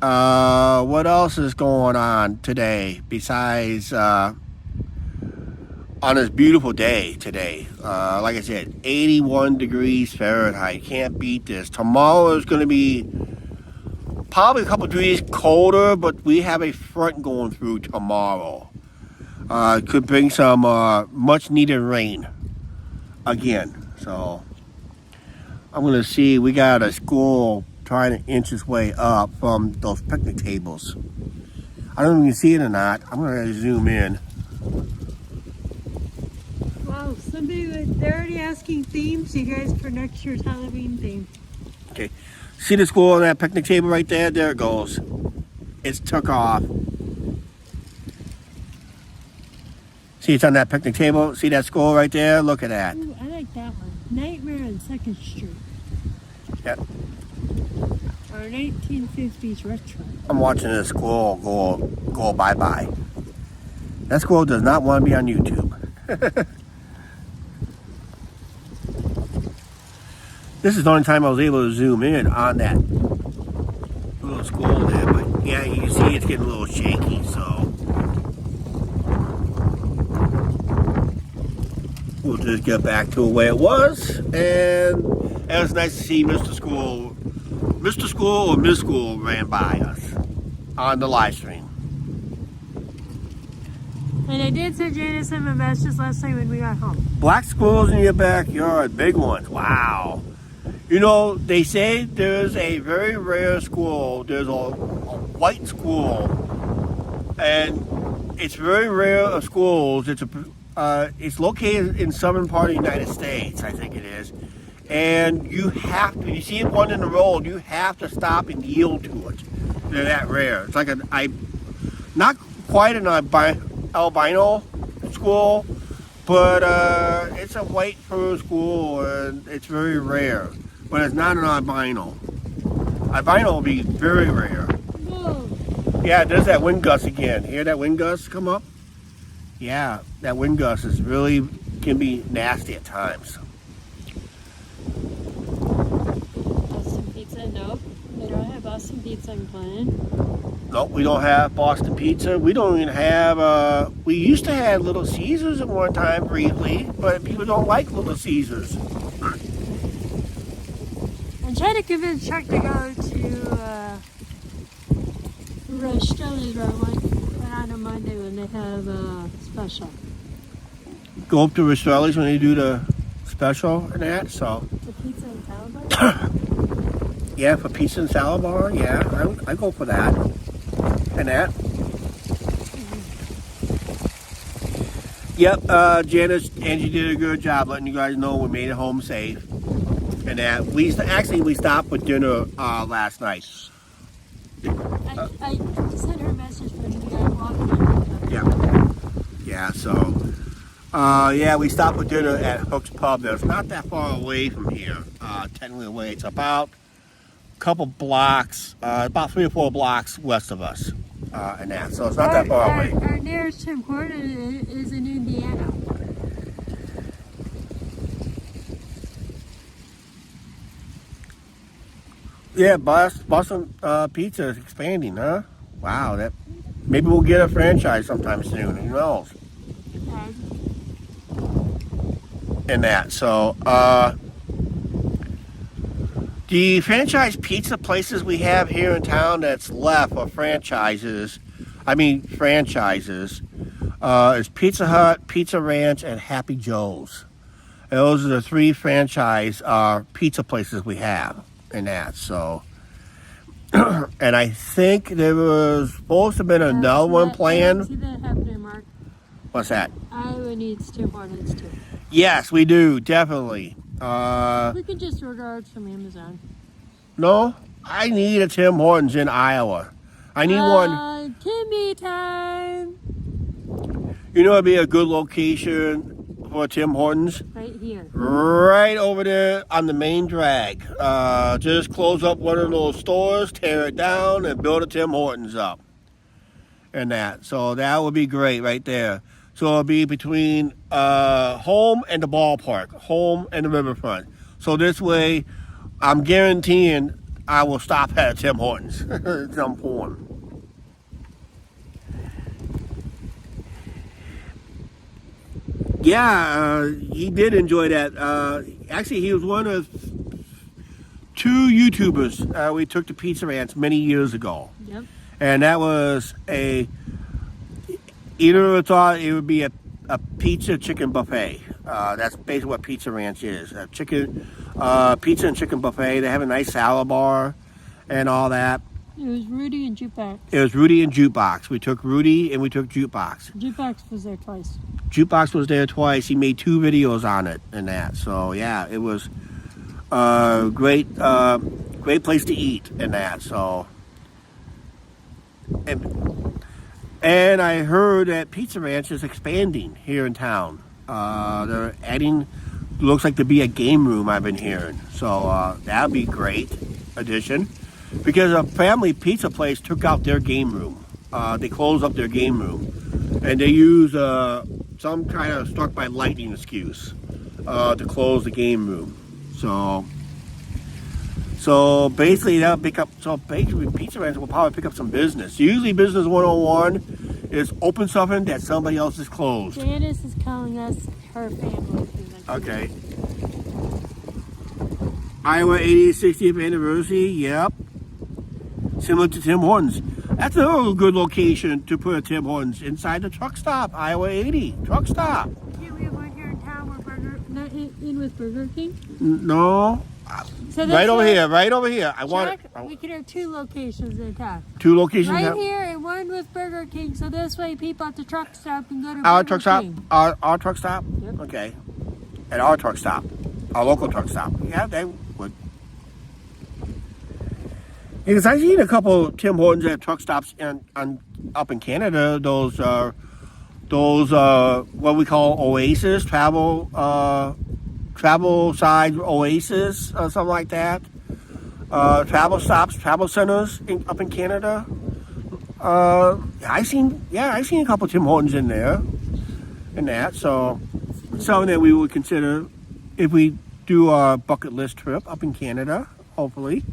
what else is going on today besides on this beautiful day today? Like I said, 81 degrees Fahrenheit. Can't beat this. Tomorrow is going to be probably a couple degrees colder, but we have a front going through tomorrow. Could bring some much needed rain again. So I'm going to see. We got a school trying to inch its way up from those picnic tables. I don't know if you can see it or not. I'm going to zoom in.
Wow, they're already asking themes, you guys, for next year's Halloween theme.
Okay. See the school on that picnic table right there? There it goes. It's took off. See, it's on that picnic table. See that school right there? Look at that.
Ooh, I like that one. Nightmare on 2nd Street.
Yep.
Our 1950s retro.
I'm watching this school go bye-bye. That school does not want to be on YouTube. This is the only time I was able to zoom in on that little school there. But yeah, you can see it's getting a little shaky, so we'll just get back to the way it was. And it was nice to see Mr. School or Miss School ran by us on the live stream.
And I did send Janice some messages last night when we got home.
Black squirrels in your backyard, big ones. Wow. You know, they say there's a very rare squirrel. There's a white squirrel, and it's very rare of squirrels. It's located in southern part of the United States, I think it is. And you see one in the road, you have to stop and yield to it. They're that rare. It's like not quite an albino squirrel, but it's a white fur squirrel, and it's very rare. But it's not an albino. Albino will be very rare.
Whoa.
Yeah, there's that wind gust again. Hear that wind gust come up? Yeah, that wind gust can be nasty at times.
Boston pizza? Nope. They don't have Boston pizza in Glen.
Nope, we don't have Boston pizza. We don't even have, we used to have Little Caesars at one time briefly, but people don't like Little Caesars.
I'm trying to convince Chuck to go to Riverside on a Monday when they have a special.
Go up to Riverside when they do the special and that, so.
The pizza and salad bar?
Yeah, for pizza and salad bar, yeah, I go for that. And that. Yep, Janice, Angie did a good job letting you guys know we made it home safe. And that we stopped for dinner last night.
I sent her a message when we got walking.
Yeah. So yeah, we stopped for dinner at Hook's Pub. It's not that far away from here. Technically away, it's about a couple blocks, about 3 or 4 blocks west of us. And that, so it's not that far away.
Our nearest Tim Hortons is in Indiana.
Yeah, Boston Pizza is expanding, huh? Wow, maybe we'll get a franchise sometime soon. Who knows? And that, so the franchise pizza places we have here in town that's left are franchises. Is Pizza Hut, Pizza Ranch, and Happy Joe's. And those are the 3 franchise pizza places we have. and that. So, and I think there was supposed to have been another one planned.
See that happening, Mark?
What's that?
Iowa needs Tim Hortons too.
Yes, we do, definitely.
We can just order ours from Amazon.
No, I need a Tim Hortons in Iowa. I need one.
Timmy time.
You know, it'd be a good location for Tim Hortons.
Right here.
Right over there on the main drag. Just close up one of those stores, tear it down, and build a Tim Hortons up. And that. So that would be great right there. So it'll be between home and the ballpark, home and the riverfront. So this way, I'm guaranteeing I will stop at Tim Hortons at some point. Yeah, he did enjoy that. Actually, he was one of 2 YouTubers we took to Pizza Ranch many years ago.
Yep.
And that was either thought it would be a pizza chicken buffet. That's basically what Pizza Ranch is. A pizza and chicken buffet. They have a nice salad bar and all that.
It was Rudy and Jukebox.
It was Rudy and Jukebox. We took Rudy and we took Jukebox.
Jukebox was there twice.
Jukebox was there twice. He made 2 videos on it and that. So yeah, it was great place to eat and that. So and I heard that Pizza Ranch is expanding here in town. They're adding, looks like to be a game room, I've been hearing. So that'd be great addition. Because a family pizza place took out their game room. They closed up their game room. And they used some kind of struck by lightning excuse to close the game room. So basically that'll pick up, Pizza Ranch will probably pick up some business. Usually Business 101 is open something that somebody else has closed.
Janice is calling us her family.
Okay. Iowa 80th, 60th anniversary, yep. Similar to Tim Hortons. That's another good location to put a Tim Hortons, inside the truck stop, Iowa 80, truck stop.
Can't we have one here in town where not in with Burger King?
No.
So
right over here.
We could have 2 locations in town.
2 locations.
Right here and one with Burger King, so this way people at the truck stop can go to
our
Burger
truck
King.
stop? Our truck stop?
Yep.
Okay. At our truck stop. Our local truck stop. Yeah, they would. Because I've seen a couple of Tim Hortons at truck stops up in Canada. Those what we call oasis, travel side oasis or something like that. Travel stops, travel centers up in Canada. I've seen a couple of Tim Hortons in there, and that. So something that we would consider if we do our bucket list trip up in Canada, hopefully.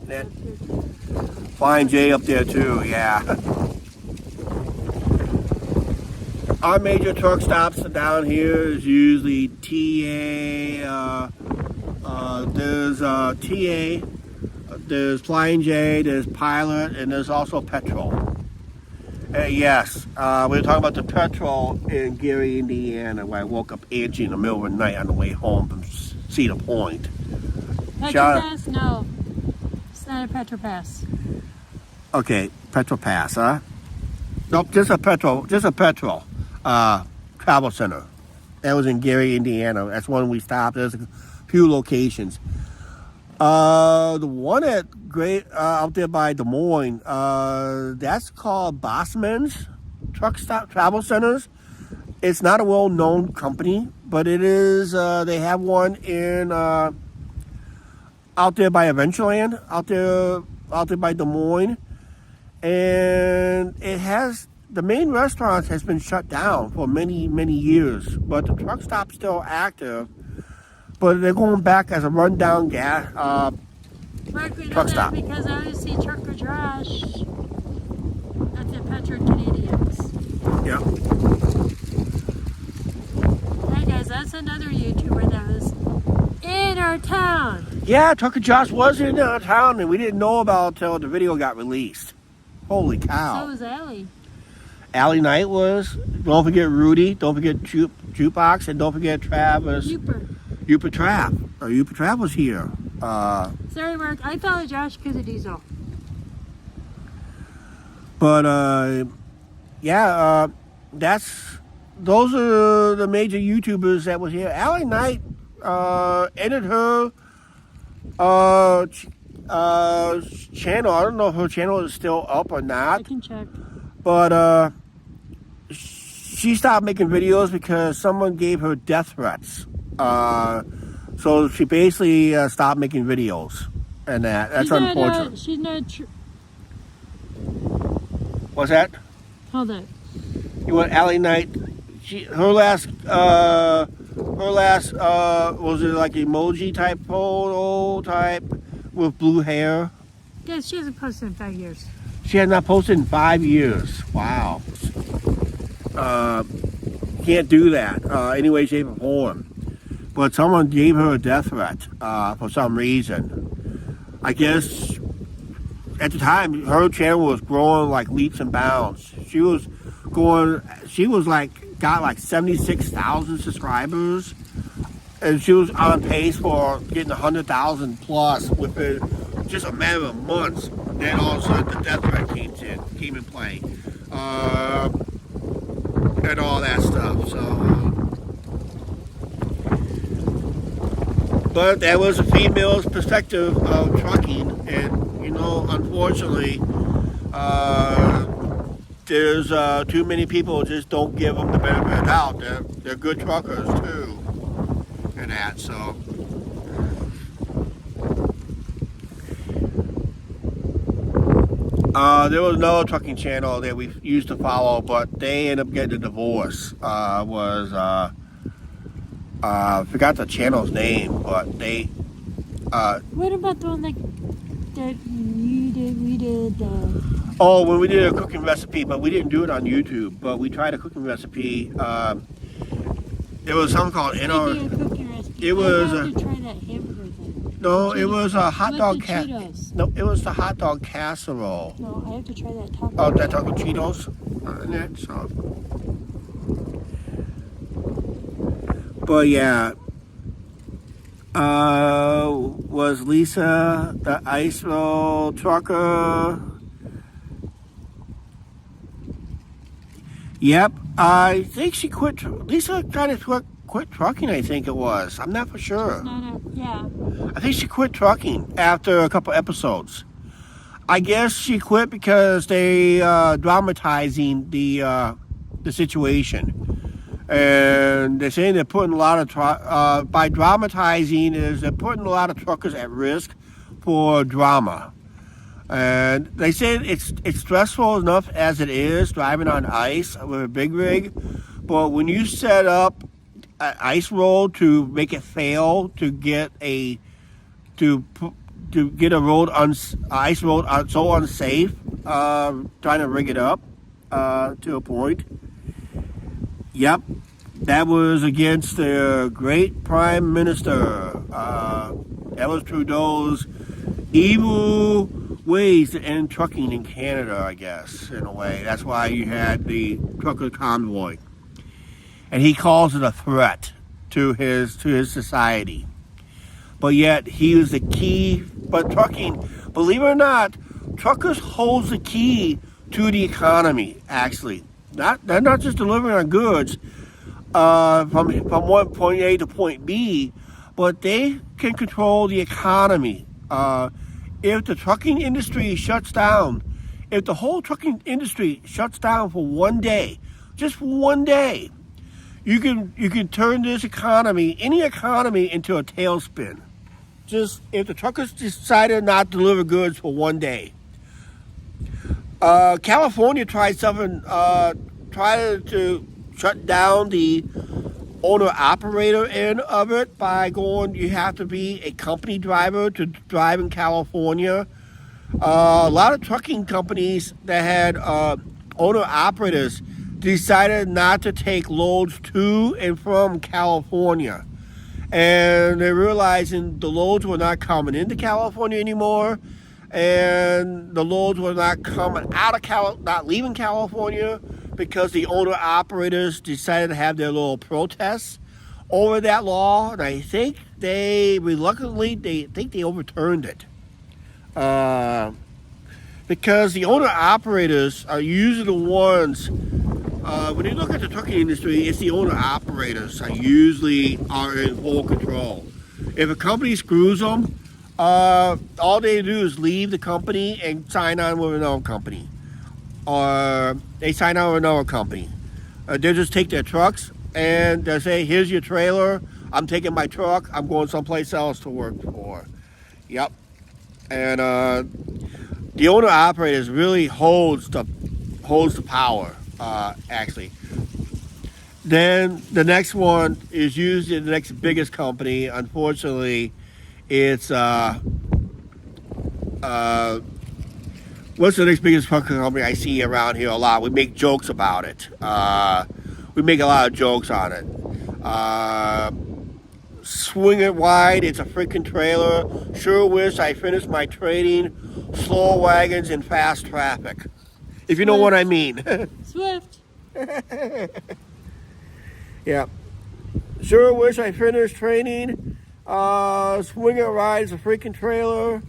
That Flying J up there too, yeah. Our major truck stops down here is usually TA. There's TA. There's Flying J. There's Pilot, and there's also Petrol. Yes, we were talking about the Petrol in Gary, Indiana, where I woke up Angie in the middle of the night on the way home from Cedar Point.
Petropass? No. It's not a Petropass.
Okay, Petrol Pass, huh? Nope, just a Petrol travel center. That was in Gary, Indiana. That's one we stopped. There's a few locations. The one at out there by Des Moines, that's called Bossman's Truck Stop Travel Centers. It's not a well-known company, but it is. They have one in out there by Adventureland, out there by Des Moines, and it has. The main restaurant has been shut down for many, many years, but the truck stop's still active. But they're going back as a rundown gas
Mark, we know
truck
that
stop.
because I always see truck or trash at the Petro Canadians.
Yeah.
Hey guys, that's another YouTuber that was in our town.
Yeah, Trucker Josh was in our town, and we didn't know about it until the video got released. Holy cow.
So was Allie.
Allie Knight was. Don't forget Rudy. Don't forget Jukebox. And don't forget Travis.
Youper.
Youper Trav. Youper Trav was here.
Sorry, Mark. I followed Josh because of Diesel.
But those are the major YouTubers that was here. Allie Knight ended her channel. I don't know if her channel is still up or not.
I can check.
But she stopped making videos because someone gave her death threats. So she basically stopped making videos, and that's unfortunate.
She's not.
What's that?
Hold on.
You want Allie Knight? Her last was it like emoji type photo type with blue hair?
Guys, she hasn't posted in 5 years.
She has not posted in 5 years. Wow. Can't do that any way, shape, or form. But someone gave her a death threat for some reason. I guess at the time her channel was growing like leaps and bounds. She got like 76,000 subscribers, and she was on pace for getting 100,000 plus within just a matter of months. Then all of a sudden the death threat came in play, and all that stuff. So, but that was a female's perspective of trucking, and unfortunately, there's too many people just don't give them the benefit of the doubt. They're good truckers too, and that. So, there was another trucking channel that we used to follow, but they ended up getting a divorce. Forgot the channel's name, but they.
What about the one that we did?
Oh, when we did a cooking recipe, but we didn't do it on YouTube. But we tried a cooking recipe. It was something called It was.
I have to try that hamburger thing.
No, it was a hot dog
Cheetos.
it was the hot dog casserole.
No, I have to try that taco.
Oh, that taco Cheetos in it. So, but yeah, was Lisa the ice roll trucker? Yep, I think she quit. Lisa kind of quit trucking, I think it was. I'm not for sure.
Yeah.
I think she quit trucking after a couple episodes. I guess she quit because they dramatizing the situation. And they're saying they're putting a lot of, by dramatizing is they're putting a lot of truckers at risk for drama. And they say it's stressful enough as it is driving on ice with a big rig, but when you set up an ice road to make it fail to get a ice road so unsafe, trying to rig it up to a point. Yep, that was against the great Prime Minister. That was Trudeau's evil ways to end trucking in Canada, I guess, in a way. That's why you had the trucker convoy. And he calls it a threat to his society. But yet, he was the key. But trucking, believe it or not, truckers hold the key to the economy, actually. They're not just delivering our goods from one point A to point B, but they can control the economy. If the trucking industry shuts down, if the whole trucking industry shuts down for one day, just one day, you can turn this economy, any economy, into a tailspin. Just if the truckers decided not to deliver goods for one day. California tried to shut down the owner-operator end of it by going, you have to be a company driver to drive in California. A lot of trucking companies that had owner-operators decided not to take loads to and from California. And they're realizing the loads were not coming into California anymore, and the loads were not coming out of not leaving California, because the owner-operators decided to have their little protests over that law. And I think they reluctantly, they think they overturned it. Because the owner-operators are usually the ones, when you look at the trucking industry, it's the owner-operators are usually in full control. If a company screws them, all they do is leave the company and sign on with another company. Or they sign on with another company. They just take their trucks and they say, here's your trailer, I'm taking my truck, I'm going someplace else to work for. Yep. And the owner operators really holds the power, actually. Then the next one is usually the next biggest company. Unfortunately, it's what's the next biggest trucking company I see around here a lot? We make jokes about it. We make a lot of jokes on it. Swing It Wide, it's a freaking trailer. Sure wish I finished my trading. Slow wagons in fast traffic. If you know what I mean.
Swift.
Yeah. Sure wish I finished training. Swing It Ride is a freaking trailer.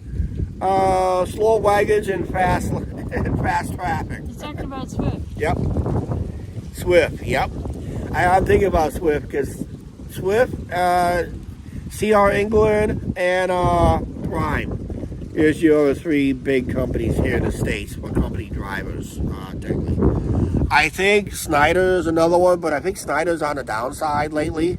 Slow wagons in fast traffic.
You're talking about Swift.
Yep. Swift, yep. I'm thinking about Swift because Swift, CR England, and Prime is your three big companies here in the States for company drivers, technically. I think Snyder's another one, but I think Snyder's on the downside lately.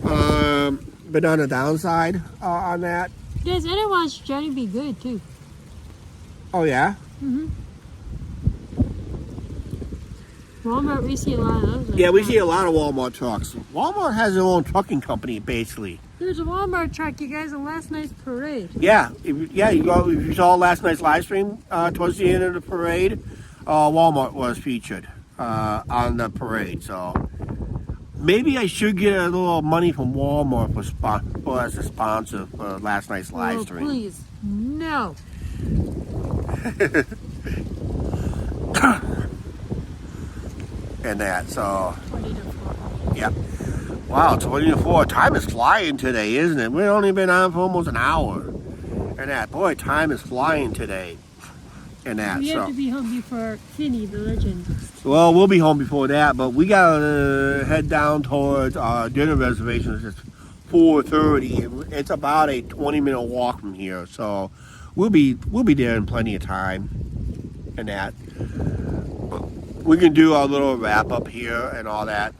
Been on the downside on that.
Yes, anyone's trying to be good too.
Oh, yeah?
Mm-hmm. Walmart, we see a lot of those.
Yeah, we see a lot of Walmart trucks. Walmart has their own trucking company, basically.
There's a Walmart truck, you guys, on last night's parade.
Yeah, if you saw last night's live stream, towards the end of the parade, Walmart was featured on the parade. So maybe I should get a little money from Walmart for as a sponsor for last night's live stream.
Please, no.
And that, so
20 to 4.
yep. Wow, 20 to 4. Time is flying today, isn't it? We've only been on for almost an hour. And that, boy, time is flying today. And that,
We have to be home before Finney, the legend.
Well, we'll be home before that, but we gotta head down towards our dinner reservations. It's 4:30. It's about a 20-minute walk from here, so we'll be there in plenty of time. And that, we can do our little wrap up here and all that.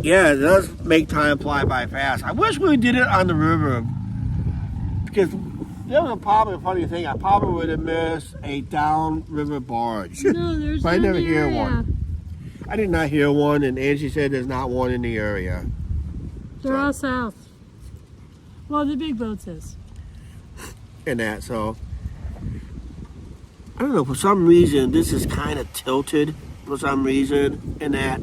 Yeah, it does make time fly by fast. I wish we did it on the river, because there was a probably funny thing. I probably would have missed a downriver barge.
No, there's
But I
none
never
in the
hear
area.
one. I did not hear one, and Angie said there's not one in the area.
They're all south. Well, the big boat says.
And that, so I don't know, for some reason this is kind of tilted for some reason. And that,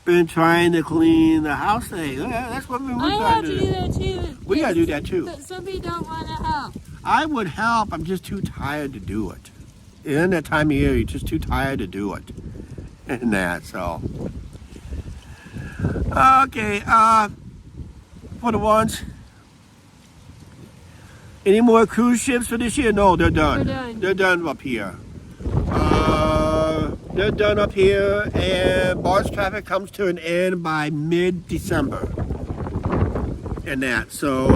been trying to clean the house today. Yeah, that's what we're
I
trying
have
to
to
do.
do that too.
We gotta do that too.
But some people don't want to help.
I would help, I'm just too tired to do it. In that time of year, you're just too tired to do it. And that, so okay, for the ones, any more cruise ships for this year? No, they're done.
They're done.
They're done up here. They're done up here, and barge traffic comes to an end by mid-December. And that, so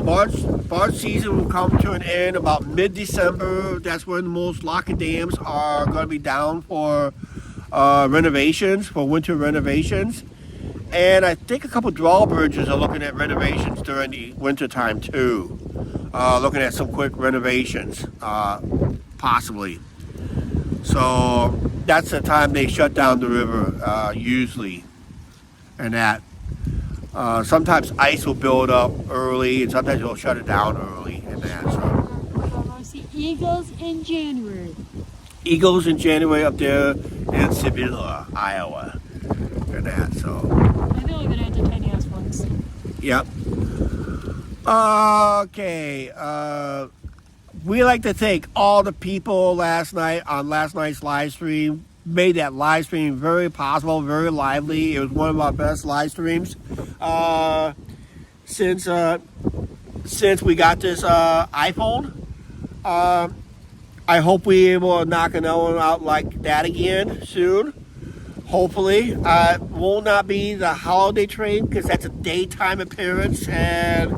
barge season will come to an end about mid-December. That's when most lock and dams are going to be down for renovations, for winter renovations. And I think a couple drawbridges are looking at renovations during the winter time too. Looking at some quick renovations, possibly. So that's the time they shut down the river, usually. And that, sometimes ice will build up early, and sometimes they'll shut it down early. And that, so.
I want to see eagles in January.
Eagles in January up there in Sibylla, Iowa. And that, so.
I've only been out to Tiny House once.
Yep. Okay. we like to thank all the people last night on last night's live stream. Made that live stream very possible, very lively. It was one of our best live streams since we got this iPhone. I hope we're able to knock another one out like that again soon. Hopefully. Will not be the holiday train because that's a daytime appearance, and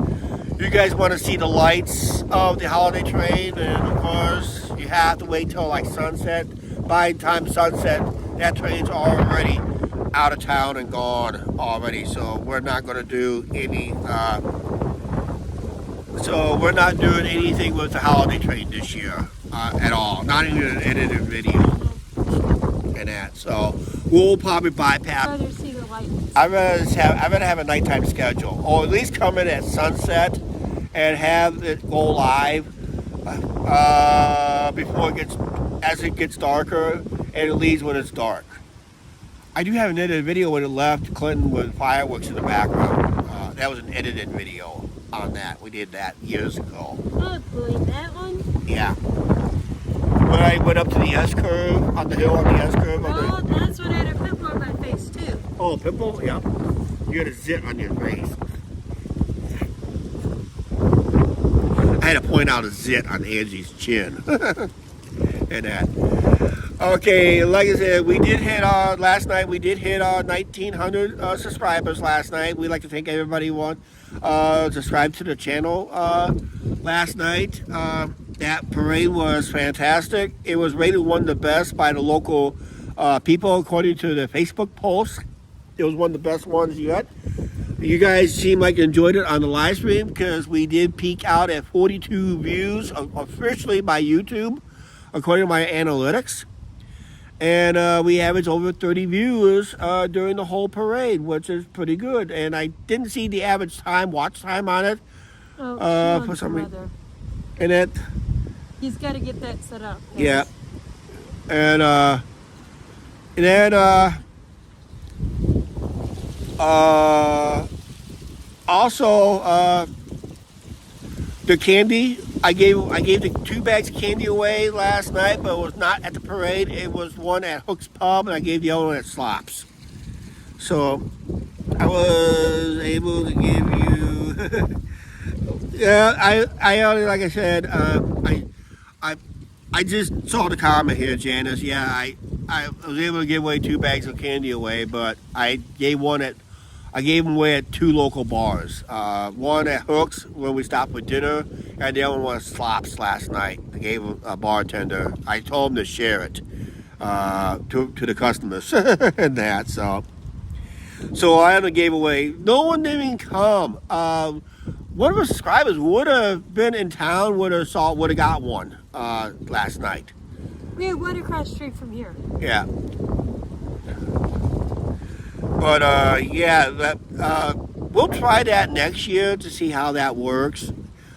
you guys want to see the lights of the holiday train, and of course you have to wait till like sunset. By the time sunset, that train's already out of town and gone already, so we're not going to do any we're not doing anything with the holiday train this year at all, not even an edited video and that, so we'll probably bypass.
I'd rather see the lights.
I'd rather have a nighttime schedule, or at least come in at sunset and have it go live before as it gets darker, and it leaves when it's dark. I do have an edited video when it left Clinton with fireworks in the background. That was an edited video on that. We did that years ago.
Oh, really? That one?
Yeah. When I went up to the S curve, on the hill on the S curve.
Oh, that's when I had a pimple on my face too.
Oh, a pimple? Yeah. You had a zit on your face. I had to point out a zit on Angie's chin. And that. Okay, like I said, we did hit last night. We did hit 1,900 subscribers last night. We'd like to thank everybody who subscribed to the channel last night. That parade was fantastic. It was rated one of the best by the local people according to the Facebook post. It was one of the best ones yet. You guys seem like you enjoyed it on the live stream because we did peak out at 42 views officially by YouTube, according to my analytics. And we averaged over 30 viewers during the whole parade, which is pretty good. And I didn't see the average watch time on it for some reason. And that.
He's got to get that set up.
Yeah. And then also the candy. I gave the 2 bags of candy away last night, but it was not at the parade. It was one at Hook's Pub, and I gave the other one at Slops. So I was able to give you. Yeah, I only, like I said, I just saw the comment here, Janice. Yeah, I was able to give away 2 bags of candy away, but I gave them away at 2 local bars. One at Hooks when we stopped for dinner, and the other one was Slops last night. I gave a bartender. I told him to share it to the customers and that. So I only gave away. No one didn't even come. One of our subscribers would have been in town, would have got one last night.
We had one across the street from here.
Yeah. But yeah, we'll try that next year to see how that works.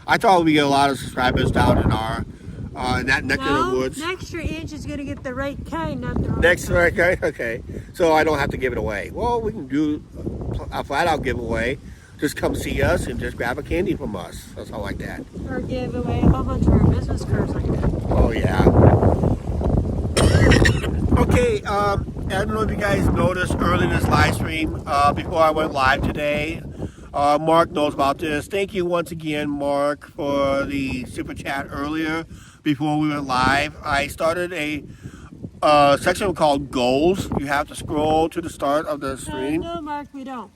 I thought we'd get a lot of subscribers down in our in that neck of the woods.
Next year, Angie's going to get the right kind, not the wrong
Next right kind? Okay. So I don't have to give it away. Well, we can do a flat-out giveaway. Just come see us and just grab a candy from us. That's all like that.
Or give away a whole bunch of our business cards like that.
Oh, yeah. Okay, I don't know if you guys noticed early in this live stream, before I went live today, Mark knows about this. Thank you once again, Mark, for the super chat earlier before we went live. I started a section called Goals. You have to scroll to the start of the stream.
No, Mark, we don't.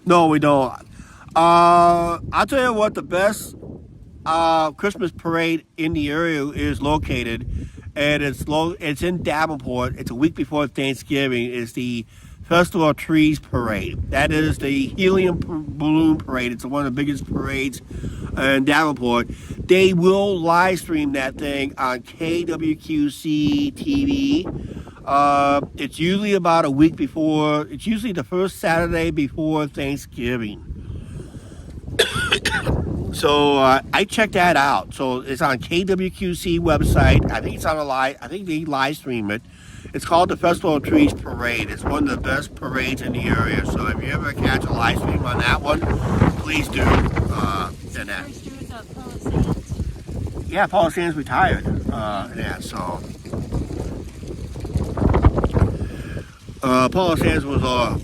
No, we don't. I'll tell you what the best Christmas parade in the area is located, and it's in Davenport. It's a week before Thanksgiving. It's the Festival of Trees Parade. That is the helium balloon parade. It's one of the biggest parades in Davenport. They will live stream that thing on KWQC TV. It's usually about a week before. It's usually the first Saturday before Thanksgiving. So I checked that out. So it's on KWQC website. I think it's on a live. I think they live stream it. It's called the Festival of Trees Parade. It's one of the best parades in the area. So if you ever catch a live stream on that one, please do. And that. Yeah, Paula Sands retired. Yeah, so Paula Sands was a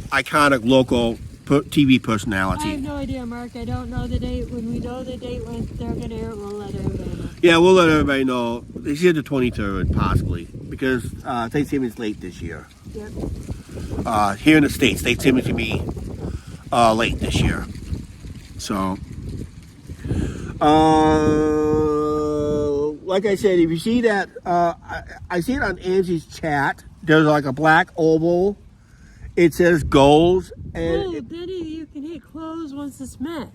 iconic local TV personality.
I have no idea, Mark. I don't know the date. When we know the date when they're going to air it, we'll let everybody know.
Yeah, we'll let everybody know. They said the 23rd, possibly, because Thanksgiving's late this year.
Yep.
Here in the States, Thanksgiving's going to be late this year. So, like I said, if you see that, I see it on Angie's chat. There's like a black oval. It says goals. And
Benny, you can hit close once it's met.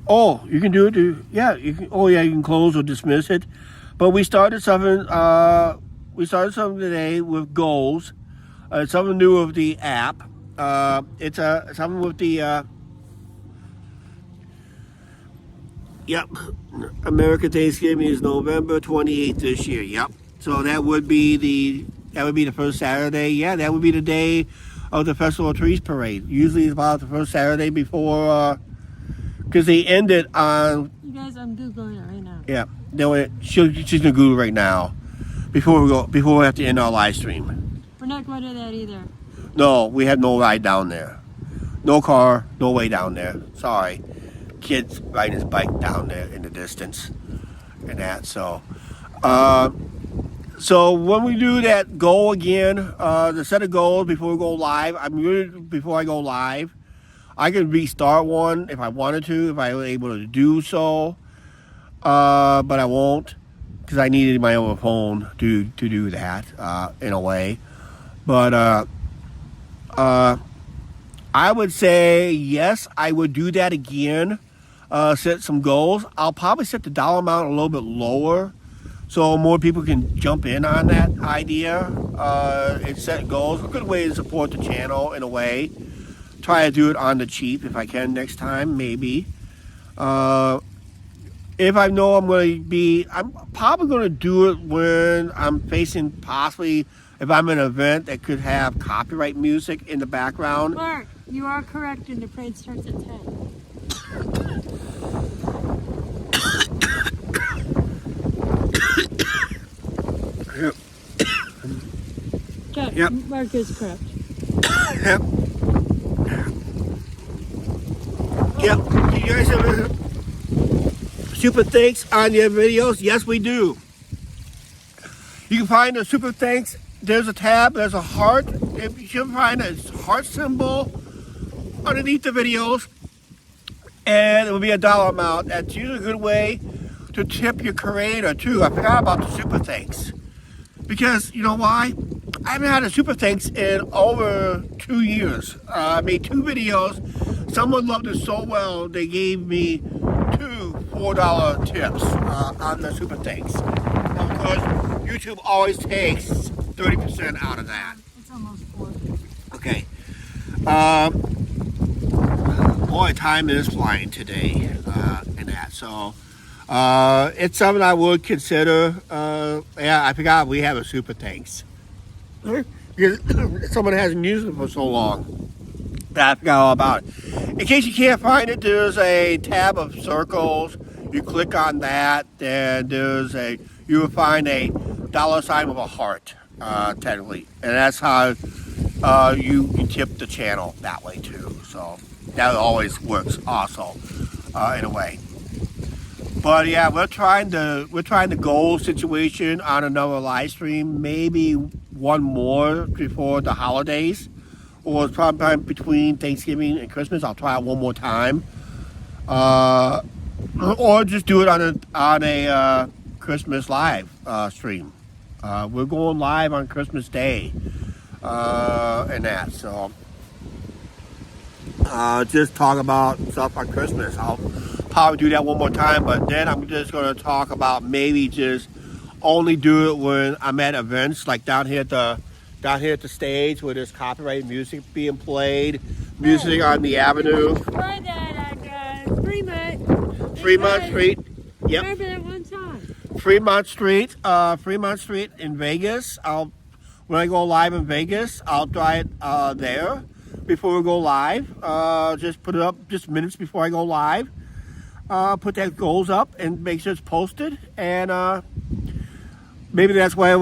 Oh, you can do it. Yeah, you can. Oh, yeah, you can close or dismiss it. But we started something. We started something today with goals. It's something new with the app. It's something with the. Yep, American Thanksgiving is November 28th this year. Yep. So that would be the first Saturday. Yeah, that would be the day of the Festival of Trees Parade. Usually it's about the first Saturday before, because they ended on.
You guys, I'm Googling it right now.
Yeah, she's gonna Google right now, before we have to end our live stream.
We're not going to that either.
No, we have no ride down there. No car, no way down there. Sorry. Kids riding his bike down there in the distance and that. So when we do that goal again, the set of goals before we go live, before I go live, I can restart one if I wanted to, if I was able to do so, but I won't, because I needed my own phone to do that in a way. But I would say yes, I would do that again. Set some goals. I'll probably set the dollar amount a little bit lower, so more people can jump in on that idea. And set goals. A good way to support the channel in a way. Try to do it on the cheap if I can next time, maybe. If I know I'm probably going to do it when I'm facing possibly, if I'm in an event that could have copyright music in the background.
Mark, you are correct, and the parade starts at 10.
Yep.
Mark is correct.
Yep. Yep. Do you guys have super thanks on your videos? Yes, we do. You can find the super thanks. There's a tab. There's a heart. If you should find a heart symbol underneath the videos, and it will be a dollar amount. That's usually a good way to tip your creator too. I forgot about the super thanks, because you know why? I haven't had a super thanks in over 2 years. I made 2 videos. Someone loved it so well they gave me 2 $4 tips on the super thanks. Of course, YouTube always takes 30% out of that.
It's almost 4.
Okay. Boy, time is flying today, and that. So, it's something I would consider. Yeah, I forgot we have a super thanks. Because someone hasn't used it for so long that I forgot all about it. In case you can't find it, there's a tab of circles. You click on that, then you will find a dollar sign with a heart, technically, and that's how you tip the channel that way too. So that always works also in a way. But yeah, we're trying the goal situation on another live stream, maybe one more before the holidays, or probably between Thanksgiving and Christmas. I'll try it one more time, or just do it on a Christmas live stream. We're going live on Christmas Day, and that. So just talk about stuff on Christmas. I'll probably do that one more time, but then I'm just going to talk about maybe just only do it when I'm at events, like down here at the stage where there's copyrighted music being played, music on the avenue.
Try that on Fremont.
Fremont Street. Yep.
Remember that one time.
Fremont Street in Vegas. When I go live in Vegas, I'll try it there before we go live. Just put it up just minutes before I go live. Put that goals up and make sure it's posted, and maybe that's why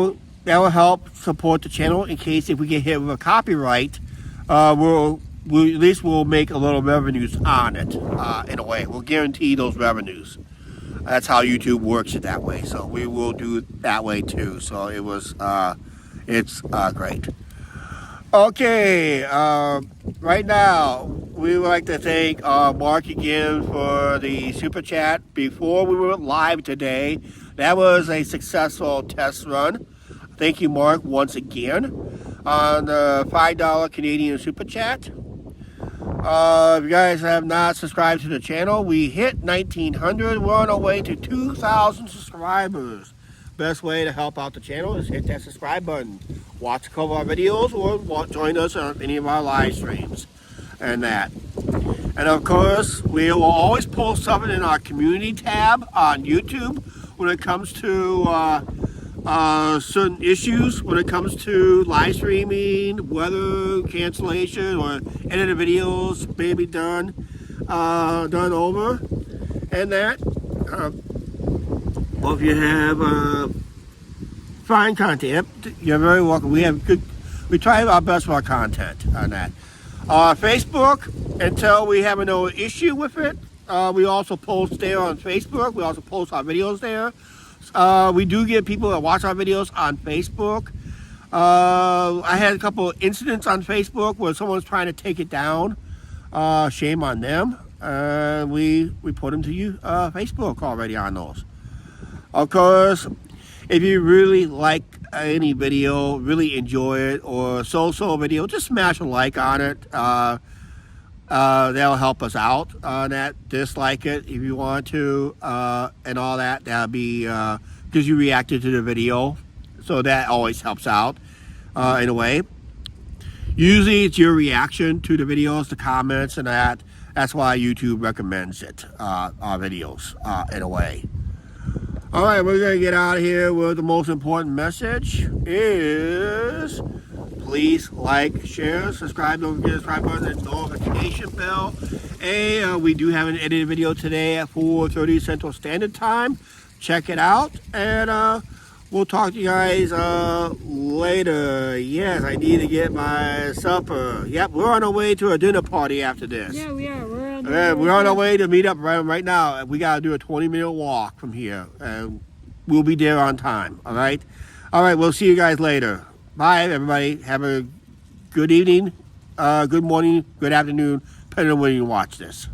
that will help support the channel in case if we get hit with a copyright. At least we'll make a little revenues on it. In a way, we'll guarantee those revenues. That's how YouTube works it that way. So we will do it that way too. So it's great. Okay, right now we would like to thank Mark again for the super chat before we went live today. That was a successful test run. Thank you, Mark, once again on the $5 Canadian super chat. If you guys have not subscribed to the channel, we hit 1,900. We're on our way to 2,000 subscribers. Best way to help out the channel is hit that subscribe button. Watch a couple of our videos or join us on any of our live streams and that. And of course, we will always post something in our community tab on YouTube when it comes to certain issues, when it comes to live streaming, weather cancellation, or any of the videos maybe done over and that. Well, if you have fine content, you're very welcome. We try our best with our content on that. Facebook, until we have no issue with it, we also post there on Facebook. We also post our videos there. We do get people that watch our videos on Facebook. I had a couple of incidents on Facebook where someone's trying to take it down. Shame on them. We put them to you Facebook already on those. Of course, if you really like any video, really enjoy it, or so-so video, just smash a like on it. That'll help us out on that. Dislike it if you want to, and all that. That'll be because you reacted to the video, so that always helps out in a way. Usually, it's your reaction to the videos, the comments, and that. That's why YouTube recommends it, our videos, in a way. All right, we're going to get out of here with the most important message is please like, share, subscribe, don't forget to subscribe button and notification bell. And we do have an edited video today at 4:30 Central Standard Time. Check it out, and we'll talk to you guys later. Yes, I need to get my supper. Yep, we're on our way to a dinner party after this.
Yeah, we are.
We're on our way to meet up right now. We got to do a 20-minute walk from here, and we'll be there on time, all right? All right, we'll see you guys later. Bye, everybody. Have a good evening, good morning, good afternoon, depending on when you watch this.